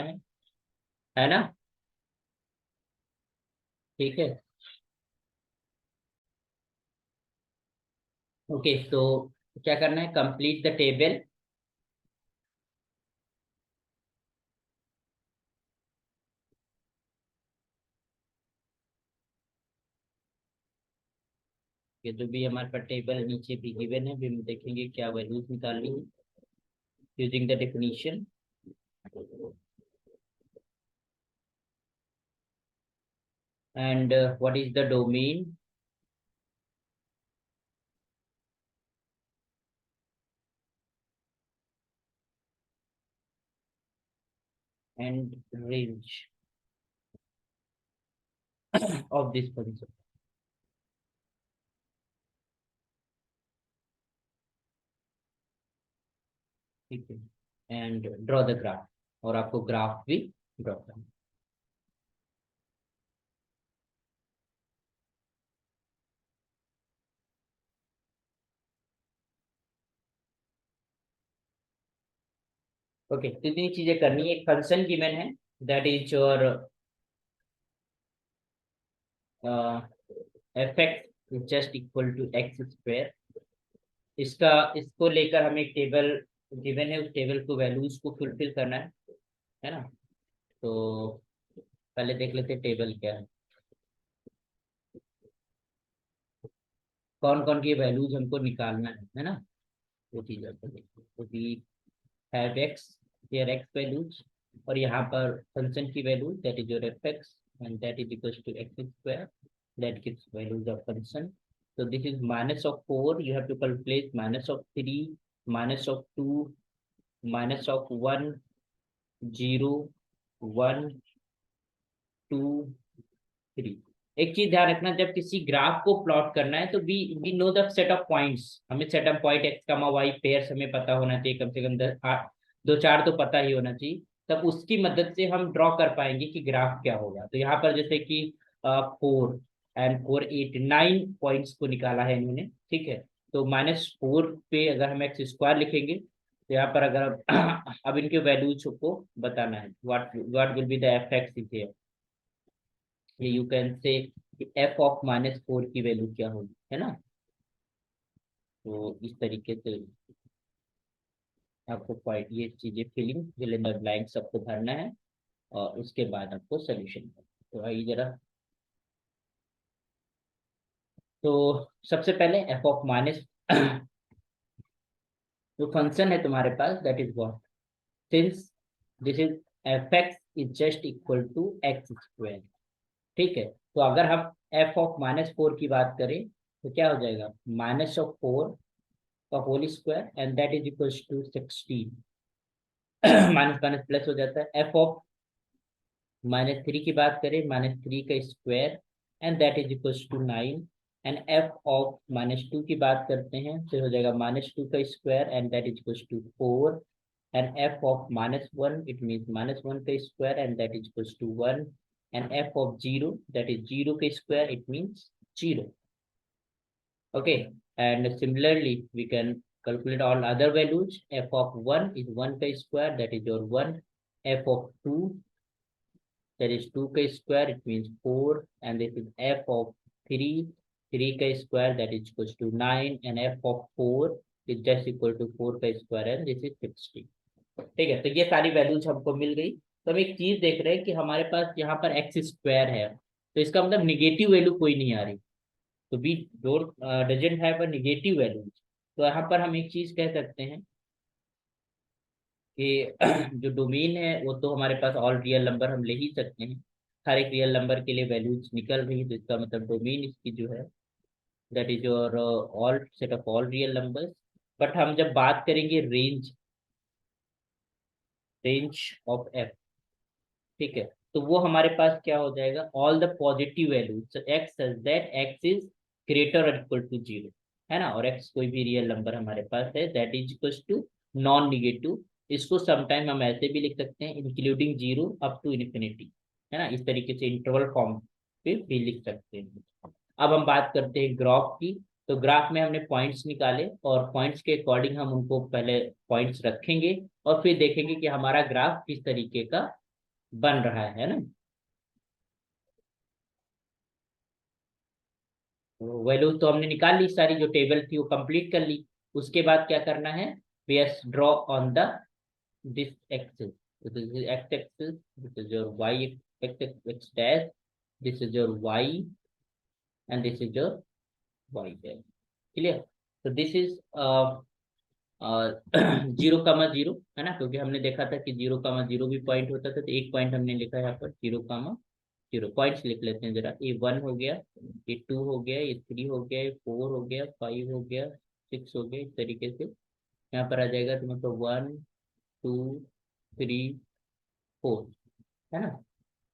है ना। ठीक है, ओके, तो क्या करना है, कंप्लीट द टेबल। ये जो भी हमारे पास टेबल नीचे भी गिवन है, भी हम देखेंगे क्या वैल्यूज निकालनी है using the definition. And what is the domain and range of this function. ठीक है, एंड ड्रॉ द ग्राफ, और आपको ग्राफ भी ड्रॉ करना। ओके, तो इतनी चीजें करनी है। एक फंक्शन गिवन है, that is your F X just equal to x square. इसको लेकर हमें एक टेबल गिवन है, उस टेबल को वैल्यूज को फुलफिल करना है ना। तो पहले देख लेते हैं टेबल क्या है, कौन कौन की वैल्यूज हमको निकालना है ना। वो चीज आपको देखिए, तो we have X, here X values, और यहाँ पर फंक्शन की value that is your F x, and that is equal to x square, that gives values of function. So this is minus of 4, you have to calculate minus of 3, minus of 2, minus of 1, 0, 1, 2, 3। एक चीज ध्यान रखना, जब किसी graph को plot करना है तो we know the set of points, हमें set of point X comma Y pairs हमें पता होना चाहिए, कम से कम 10 8 दो चार तो पता ही होना चाहिए, तब उसकी मदद से हम ड्रॉ कर पाएंगे कि ग्राफ क्या होगा। तो यहाँ पर जैसे कि 4 and 4 8 9 पॉइंट्स को निकाला है इन्होंने, ठीक है। तो -4 पे अगर हम एक्स स्क्वायर लिखेंगे तो यहाँ पर अगर अब इनके वैल्यूज को बताना है, what will be the f x here, ये you can say f of -4 की वैल्यू क्या होगी, है ना। तो इस तरीके से आपको पॉइंट ये चीजें filling fill in the blank सबको भरना है, और उसके बाद आपको सोल्यूशन करना है। तो आइए जरा, तो सबसे पहले एफ ऑफ माइनस जो फंक्शन है तुम्हारे पास that is what, since this is f x is just equal to x square, ठीक है। तो अगर हम एफ ऑफ -4 की बात करें तो क्या हो जाएगा, -4 का whole square and that is equal to 16, minus minus plus हो जाता है। एफ ऑफ -3 की बात करें, -3 का square and that is equal to 9, and F of -2 की बात करते हैं तो हो जाएगा -2 का square and that is equal to 4, and F of -1 it means -1 का square and that is equal to 1, and F of 0 that is 0 का square it means 0। Okay, and similarly, we can calculate all other values. F of 1 is 1 ka square, that is your 1. F of 2, that is 2 ka square, it means 4. And this is F of 3, 3 ka square, that is equals to 9. And F of 4 is just equal to 4 ka square, and this is 60. ठीक है, तो ये सारी values हमको मिल गई। तो हम एक चीज देख रहे हैं कि हमारे पास यहाँ पर एक्स स्क्वायर है, तो इसका मतलब निगेटिव वैल्यू कोई नहीं आ रही, तो we don't doesn't have a negative values. तो यहाँ पर हम एक चीज कह सकते हैं कि जो डोमेन है वो तो हमारे पास ऑल रियल नंबर हम ले ही सकते हैं, हर एक रियल नंबर के लिए वैल्यूज निकल रही है, तो इसका मतलब डोमेन इसकी जो है that is your all set of all real numbers. But हम जब बात करेंगे रेंज ऑफ एफ, ठीक है, तो वो हमारे पास क्या हो जाएगा, all the positive values x such that X is greater और इक्वल टू 0, है ना, और एक्स कोई भी रियल नंबर हमारे पास है that is equal to non negative. इसको समटाइम हम ऐसे भी लिख सकते हैं, इंक्लूडिंग 0 अप टू इन्फिनिटी, है ना, इस तरीके से इंटरवल फॉर्म पे भी लिख सकते हैं। अब हम बात करते हैं ग्राफ की। तो ग्राफ में हमने पॉइंट्स निकाले, और पॉइंट्स के अकॉर्डिंग हम उनको पहले पॉइंट्स रखेंगे, और फिर देखेंगे कि हमारा ग्राफ किस तरीके का बन रहा है ना। वैल्यू तो हमने निकाल ली, सारी जो टेबल थी वो कंप्लीट कर ली। उसके बाद क्या करना है, we as draw on the this axis, this is x axis, this is your y x x dash, this is your Y, and this is your y dash. Clear. तो this is 0,0 है ना, क्योंकि हमने देखा था कि 0,0 भी point होता था, तो एक पॉइंट हमने लिखा है यहाँ पर 0,0 पॉइंट्स लिख लेते हैं जरा। ये 1 हो गया, ये 2 हो गया, ये 3 हो गया, ये 4 हो गया, 5 हो गया, 6 हो गया, इस तरीके से यहाँ पर आ जाएगा। तो मतलब 1 2 3 4, है ना।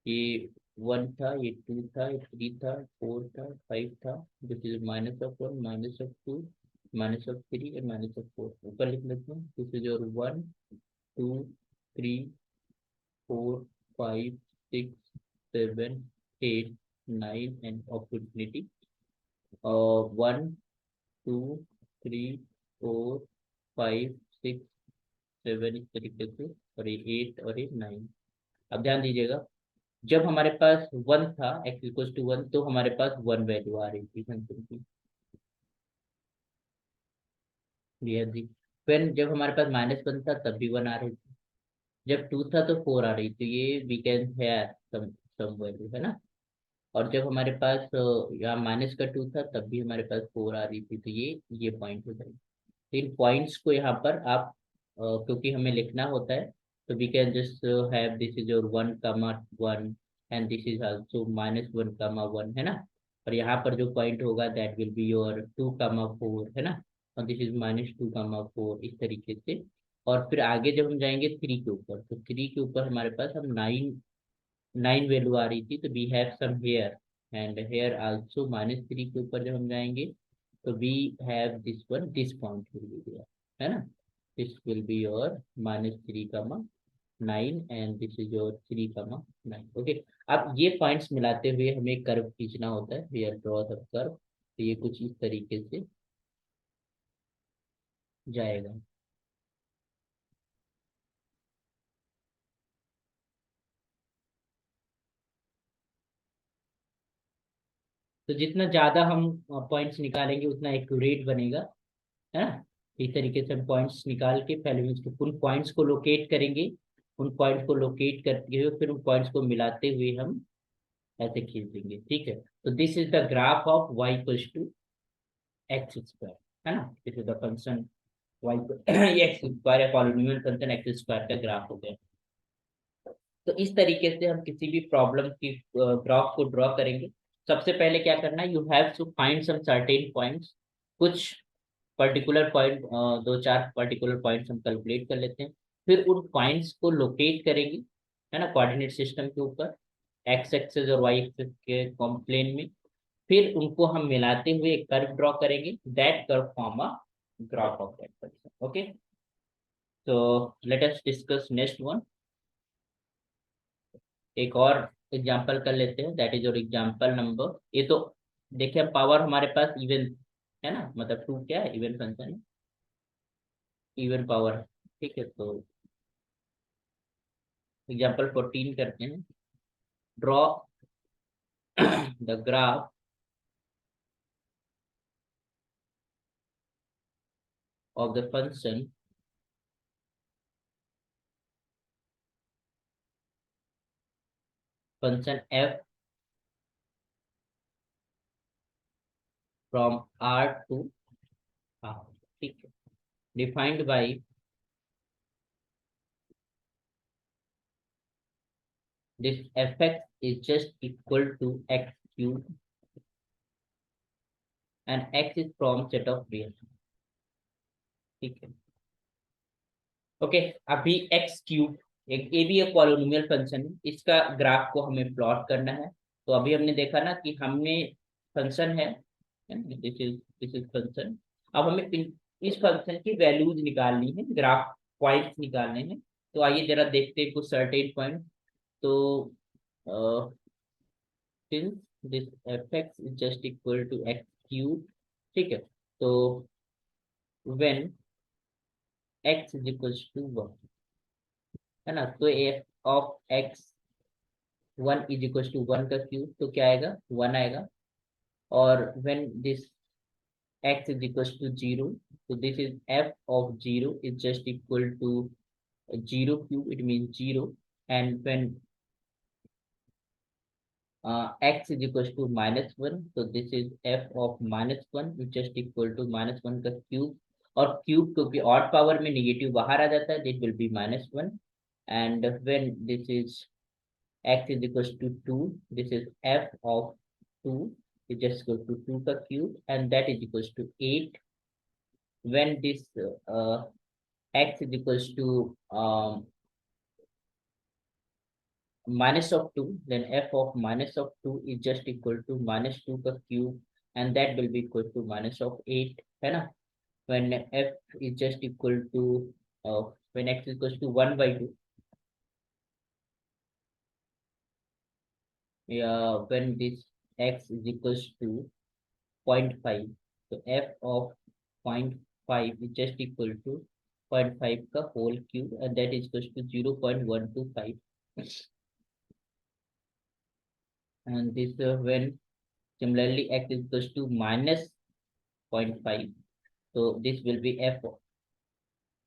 ये 1 था, ये 2 था, ये 3 था, 4 था, 5 था, दिस इज -1 -2 -3 और -4। ऊपर लिख लेते हैं, this is your 1 2 3 4 5 6 7 8 9 end of infinity, 1 2 3 4 5 6 7 इस तरीके से, और ये 8 और ये 9। अब ध्यान दीजिएगा, जब हमारे पास 1 था, x इक्वल टू 1, तो हमारे पास 1 वैल्यू आ रही थी फंक्शन की। क्लियर जी। फिर जब हमारे पास -1 था तब भी 1 आ रही थी, जब 2 था तो 4 आ रही थी, ये वी कैन है सम वैल्यू, है ना। और जब हमारे पास यहाँ -2 था तब भी हमारे पास 4 आ रही थी, तो ये पॉइंट हो जाएगी। तो इन पॉइंट्स को यहाँ पर आप क्योंकि हमें लिखना होता है, तो we can just have this is your 1, 1 and this is also -1, 1, है ना। और यहाँ पर जो पॉइंट होगा दैट विल बी योर 2, 4, है ना। और दिस इज -2, 4, इस तरीके से। और फिर आगे जब हम जाएंगे 3 के ऊपर, तो 3 के ऊपर हमारे पास हम 9 वैल्यू आ रही थी, तो we have some here, and here also -3 के ऊपर जब हम जाएंगे, तो we have this one, this point will be there, है ना। this will be your -3, 9 and this is your 3, 9, okay। अब ये पॉइंट्स मिलाते हुए हमें कर्व खींचना होता है, we are draw the curve, तो ये कुछ इस तरीके से जाएगा। तो जितना ज्यादा हम पॉइंट्स निकालेंगे उतना एक्यूरेट बनेगा, है ना। इस तरीके से हम पॉइंट्स निकाल के पहले उन पॉइंट्स को लोकेट करेंगे, उन पॉइंट्स को लोकेट करते हुए फिर उन पॉइंट्स को मिलाते हुए हम ऐसे खींच देंगे, ठीक है। तो this is the graph of y equals to x square, है ना। This is the function y x square या पॉलिनोमियल फंक्शन एक्स स्क्वायर का ग्राफ हो गया। तो इस तरीके से हम किसी भी प्रॉब्लम की ग्राफ को ड्रॉ करेंगे। सबसे पहले क्या करना है, you have to find some certain points, कुछ पर्टिकुलर पॉइंट, 2-4 पर्टिकुलर पॉइंट्स हम कैलकुलेट कर लेते हैं। फिर उन पॉइंट्स को लोकेट करेंगे, है ना, कोऑर्डिनेट सिस्टम के ऊपर, एक्स एक्सेस और वाई एक्सेस के प्लेन में। फिर उनको हम मिलाते हुए एक कर्व ड्रॉ करेंगे, that curve form a graph of that person, okay. तो let us discuss next one. एक और एग्जांपल कर लेते हैं, that is your example number, ये तो देखिए पावर हमारे पास इवन है ना, मतलब 2 क्या है, इवन फंक्शन है, इवन पावर है, ठीक है। तो एग्जांपल 14 करते हैं। Draw the graph of the function f from r to r, ठीक है। Defined by this fx is just equal to x cube and x is from set of real, ठीक है। ओके, अभी एक्स क्यूब एक ये भी एक polynomial function है, इसका ग्राफ को हमें प्लॉट करना है। तो अभी हमने देखा ना कि हमने फंक्शन है, दिस इज फंक्शन। अब हमें इस फंक्शन की वैल्यूज निकालनी है, ग्राफ पॉइंट्स निकालने हैं। तो आइए जरा देखते हैं कुछ सर्टेन पॉइंट। तो since this fx is just equal to x cube, ठीक है। तो when x is equals to 1, है ना, तो f of x 1 is equal to 1 का क्यूब, तो क्या आएगा, 1 आएगा। और when this x is equal to 0, so this is f of 0 is just equal to 0 cube, it means 0। and when x is equal to -1, so this is f of -1 is just equal to -1 का cube. और cube क्योंकि odd power में negative बाहर आ जाता है, this will B -1। and when this is x is equals to 2, this is f of 2 is just equal to 2 का cube, and that is equals to 8। when this x is equals to minus of 2, then f of minus of 2 is just equal to -2 का cube, and that will be equal to -8, है ना। when f is just equal to when x is equals to 1 by 2, yeah, when this x is equals to 0.5, so f of 0.5 is just equal to 0.5 का whole cube, and that is equals to 0.125। and this when similarly x is equals to minus 0.5, so this will be f of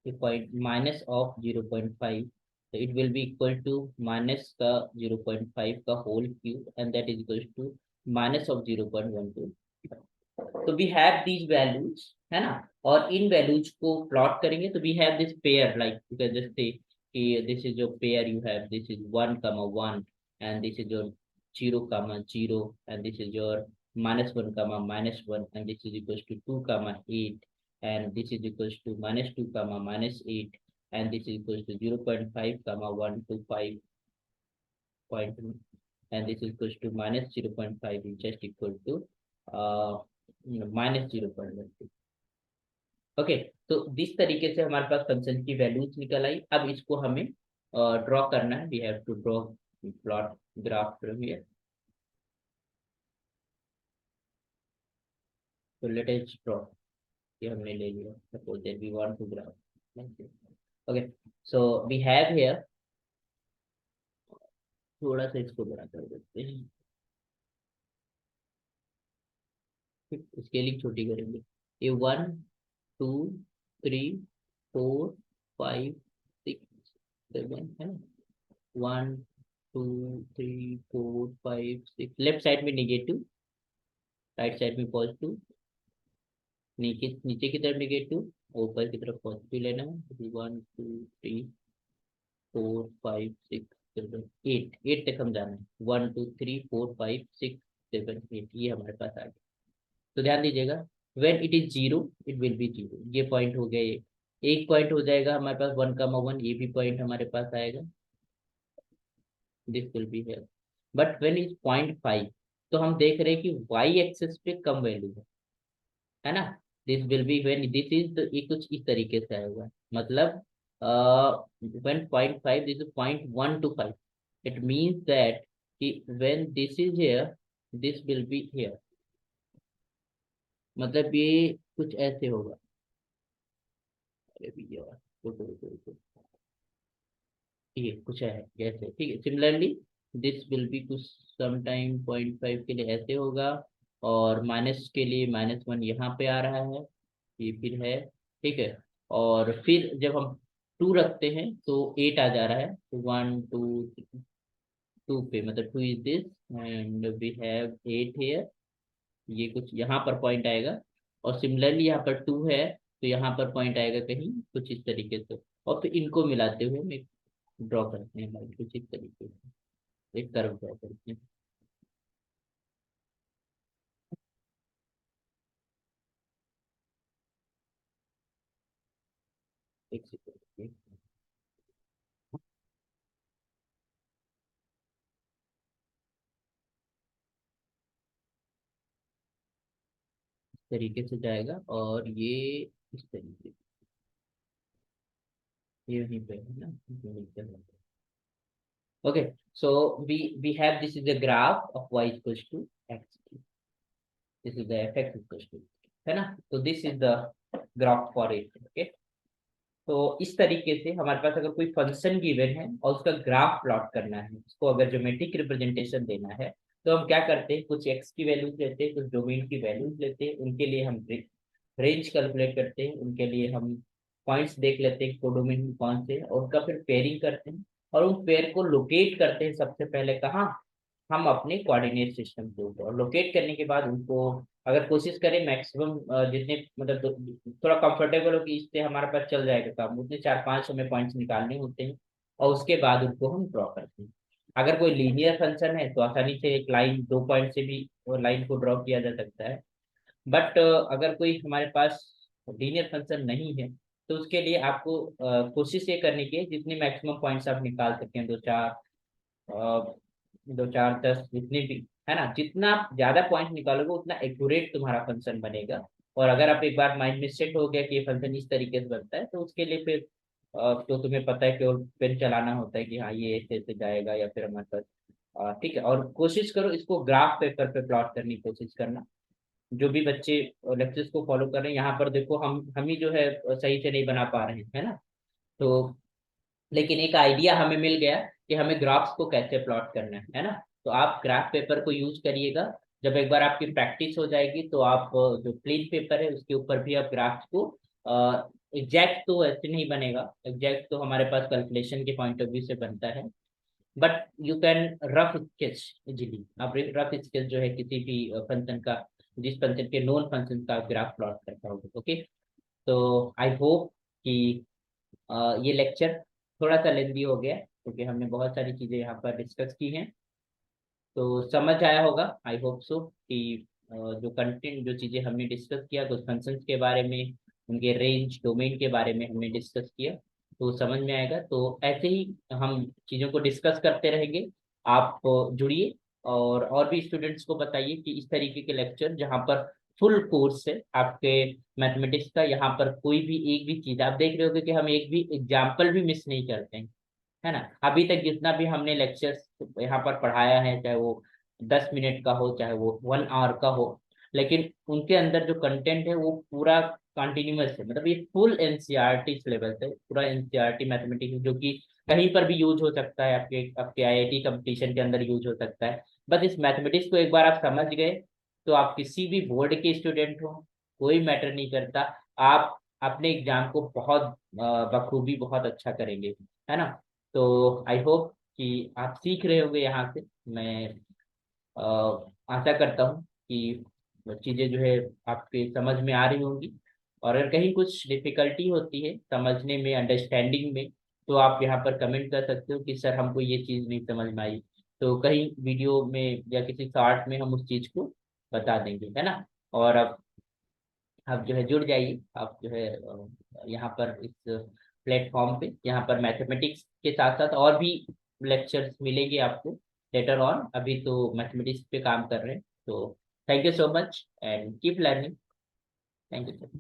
the point minus of 0.5, so it will be equal to minus the 0.5 का whole cube, and that is equals to minus of 0.12. तो we have these values, है ना, और इन values को plot करेंगे तो we have this pair, like you can just say कि this is your pair, you have this is 1 comma 1, and this is your 0 comma 0, and this is your minus 1 comma minus 1, and this is equals to 2 comma 8, and this is equals to minus 2 comma minus 8, and this is equals to 0.5 comma 1 to 5 point, and this is equals to minus 0.5 is just equal to uh, minus 0.1. Okay, तो जिस तरीके से हमारे पास function की values निकल आई, अब इसको हमें ड्रॉ करना है। We have to draw plot graph here. तो लेट अस ड्रॉ, ये हमने ले लिया, suppose that we want to graph. Okay, so we have here, थोड़ा सा इसको बड़ा कर देते हैं, स्केलिंग छोटी करेंगे। ये 1 2 3 4 5 6 7 है ना, 1 2 3 4 5 6, लेफ्ट साइड में नेगेटिव, राइट साइड में पॉजिटिव, नीचे नीचे की तरफ नेगेटिव, ऊपर की तरफ पॉजिटिव लेना है। 1 2 3 4 5 6 7 8, 8 तक हम जाना है। 1 2 3 4 5 6 7 8, ये हमारे पास आ गया। तो ध्यान दीजिएगा, when it is zero it will be zero, ये पॉइंट हो गया, ये एक पॉइंट हो जाएगा हमारे पास 1 कमा 1, ये भी पॉइंट हमारे पास आएगा, this will be here. But when is 0.5, तो हम देख रहे हैं कि वाई एक्सिस पे कम वैल्यू है ना, this will be when this is, ये कुछ इस तरीके से आएगा, मतलब when 0.5 this is 0.1 to 5, it means that कि when this is here this will be here, मतलब ये कुछ ऐसे होगा। अरे भैया, रुको रुको रुको, ठीक है कुछ है जैसे, ठीक है। सिमिलरली दिस विल बी कुछ समटाइम 0.5 के लिए ऐसे होगा, और माइनस के लिए -1 यहाँ पे आ रहा है, ये फिर है, ठीक है। और फिर जब हम 2 रखते हैं तो 8 आ जा रहा है, तो 1 2 2 पे, मतलब 2 is this, and we have 8 here, ये कुछ यहाँ पर पॉइंट आएगा। और सिमिलरली यहाँ पर 2 है, तो यहाँ पर पॉइंट आएगा कहीं कुछ इस तरीके से, और फिर इनको मिलाते हुए हम एक ड्रॉ करते हैं लाइन कुछ इस तरीके से, एक कर्व ड्रॉ करते हैं। एक सेकंड, इस तरीके से जाएगा, और ये इस तरीके से, ये यहीं पे है ना, जो मिलते हैं। Okay, so we have, this is the graph of y equals to x, this is the fx equals to, है ना। तो this is the graph for it. Okay, तो इस तरीके से हमारे पास अगर कोई फंक्शन गिवन है और उसका ग्राफ प्लॉट करना है, उसको अगर ज्योमेट्रिक रिप्रेजेंटेशन देना है, तो हम क्या करते हैं, कुछ एक्स की वैल्यूज लेते हैं, कुछ डोमेन की वैल्यूज लेते हैं, उनके लिए हम रेंज कैलकुलेट करते हैं, उनके लिए हम पॉइंट्स देख लेते हैं कोडोमेन में कौन से हैं, और उनका फिर पेयरिंग करते हैं, और उन पेयर को लोकेट करते हैं सबसे पहले कहाँ, हम अपने कोऑर्डिनेट सिस्टम के ऊपर। और लोकेट करने के बाद उनको अगर कोशिश करें मैक्सिमम जितने, मतलब थोड़ा कंफर्टेबल हो कि इससे हमारे पास चल जाएगा काम, उतने 4-5 हमें पॉइंट्स निकालने होते हैं, और उसके बाद उनको हम ड्रॉ करते हैं। अगर कोई लीनियर फंक्शन है तो आसानी से एक लाइन 2 पॉइंट से भी लाइन को ड्रॉ किया जा सकता है। बट अगर कोई हमारे पास लीनियर फंक्शन नहीं है, तो उसके लिए आपको कोशिश ये करने की है जितने मैक्सिमम पॉइंट्स आप निकाल सकते हैं, 2 4 10 जितने भी, है ना, जितना आप ज्यादा पॉइंट निकालोगे उतना एक्यूरेट तुम्हारा फंक्शन बनेगा। और अगर आप एक बार माइंड में सेट हो गया कि ये फंक्शन इस तरीके से बनता है, तो उसके लिए फिर तो तुम्हें पता है कि और पेन चलाना होता है कि हाँ ये ऐसे ऐसे जाएगा, या फिर हमारे पास ठीक है। और कोशिश करो इसको ग्राफ पेपर पे प्लॉट करने की कोशिश करना, जो भी बच्चे लेक्चर्स को फॉलो कर रहे हैं। यहाँ पर देखो हम ही जो है सही से नहीं बना पा रहे हैं, है ना। तो लेकिन एक आइडिया हमें मिल गया कि हमें ग्राफ्स को कैसे प्लॉट करना है ना। तो आप ग्राफ पेपर को यूज करिएगा। जब एक बार आपकी प्रैक्टिस हो जाएगी तो आप जो प्लेन पेपर है उसके ऊपर भी आप ग्राफ को एग्जैक्ट तो ऐसे नहीं बनेगा, एग्जैक्ट तो हमारे पास कैलकुलेशन के पॉइंट ऑफ व्यू से बनता है, but you can rough sketch easily. आप रफ स्केच जो है किसी भी फंक्शन का, जिस फंक्शन के नॉन फंक्शन का ग्राफ प्लॉट कर पाओगे। ओके, तो आई होप कि ये लेक्चर थोड़ा सा लेंदी हो गया क्योंकि हमने बहुत सारी चीजें यहाँ पर डिस्कस की हैं, तो समझ आया होगा आई होप सो कि जो कंटेंट, जो चीजें हमने डिस्कस किया, कुछ फंक्शंस के बारे में, उनके रेंज डोमेन के बारे में हमने डिस्कस किया, तो समझ में आएगा। तो ऐसे ही हम चीजों को डिस्कस करते रहेंगे। आप जुड़िए और भी स्टूडेंट्स को बताइए कि इस तरीके के लेक्चर जहाँ पर फुल कोर्स है आपके मैथमेटिक्स का, यहाँ पर कोई भी एक भी चीज आप देख रहे होगे कि हम एक भी एग्जाम्पल भी मिस नहीं करते हैं, है ना। अभी तक जितना भी हमने लेक्चर्स यहाँ पर पढ़ाया है, चाहे वो 10 मिनट का हो चाहे वो 1 आवर का हो, लेकिन उनके अंदर जो कंटेंट है वो पूरा कंटिन्यूअस है। मतलब ये फुल एनसीईआरटी सिलेबस है, पूरा एनसीईआरटी मैथमेटिक्स, जो कि कहीं पर भी यूज हो सकता है, आपके आपके आईआईटी कंपटीशन के अंदर यूज हो सकता है। बस इस मैथमेटिक्स को एक बार आप समझ गए तो आप किसी भी बोर्ड के स्टूडेंट हो, कोई मैटर नहीं करता, आप अपने एग्जाम को बहुत बखूबी बहुत अच्छा करेंगे, है ना। तो आई होप कि आप सीख रहे होंगे यहाँ से। मैं आशा करता हूँ कि चीज़ें जो है आपके समझ में आ रही होंगी, और अगर कहीं कुछ डिफिकल्टी होती है समझने में, अंडरस्टैंडिंग में, तो आप यहाँ पर कमेंट कर सकते हो कि सर हमको ये चीज़ नहीं समझ में आई, तो कहीं वीडियो में या किसी शॉर्ट में हम उस चीज़ को बता देंगे, है ना। और अब आप जो है जुड़ जाइए, आप जो है यहाँ पर इस प्लेटफॉर्म पे, यहाँ पर मैथमेटिक्स के साथ साथ और भी लेक्चर्स मिलेंगे आपको लेटर ऑन। अभी तो मैथमेटिक्स पे काम कर रहे हैं, तो thank you so much and keep learning. Thank you.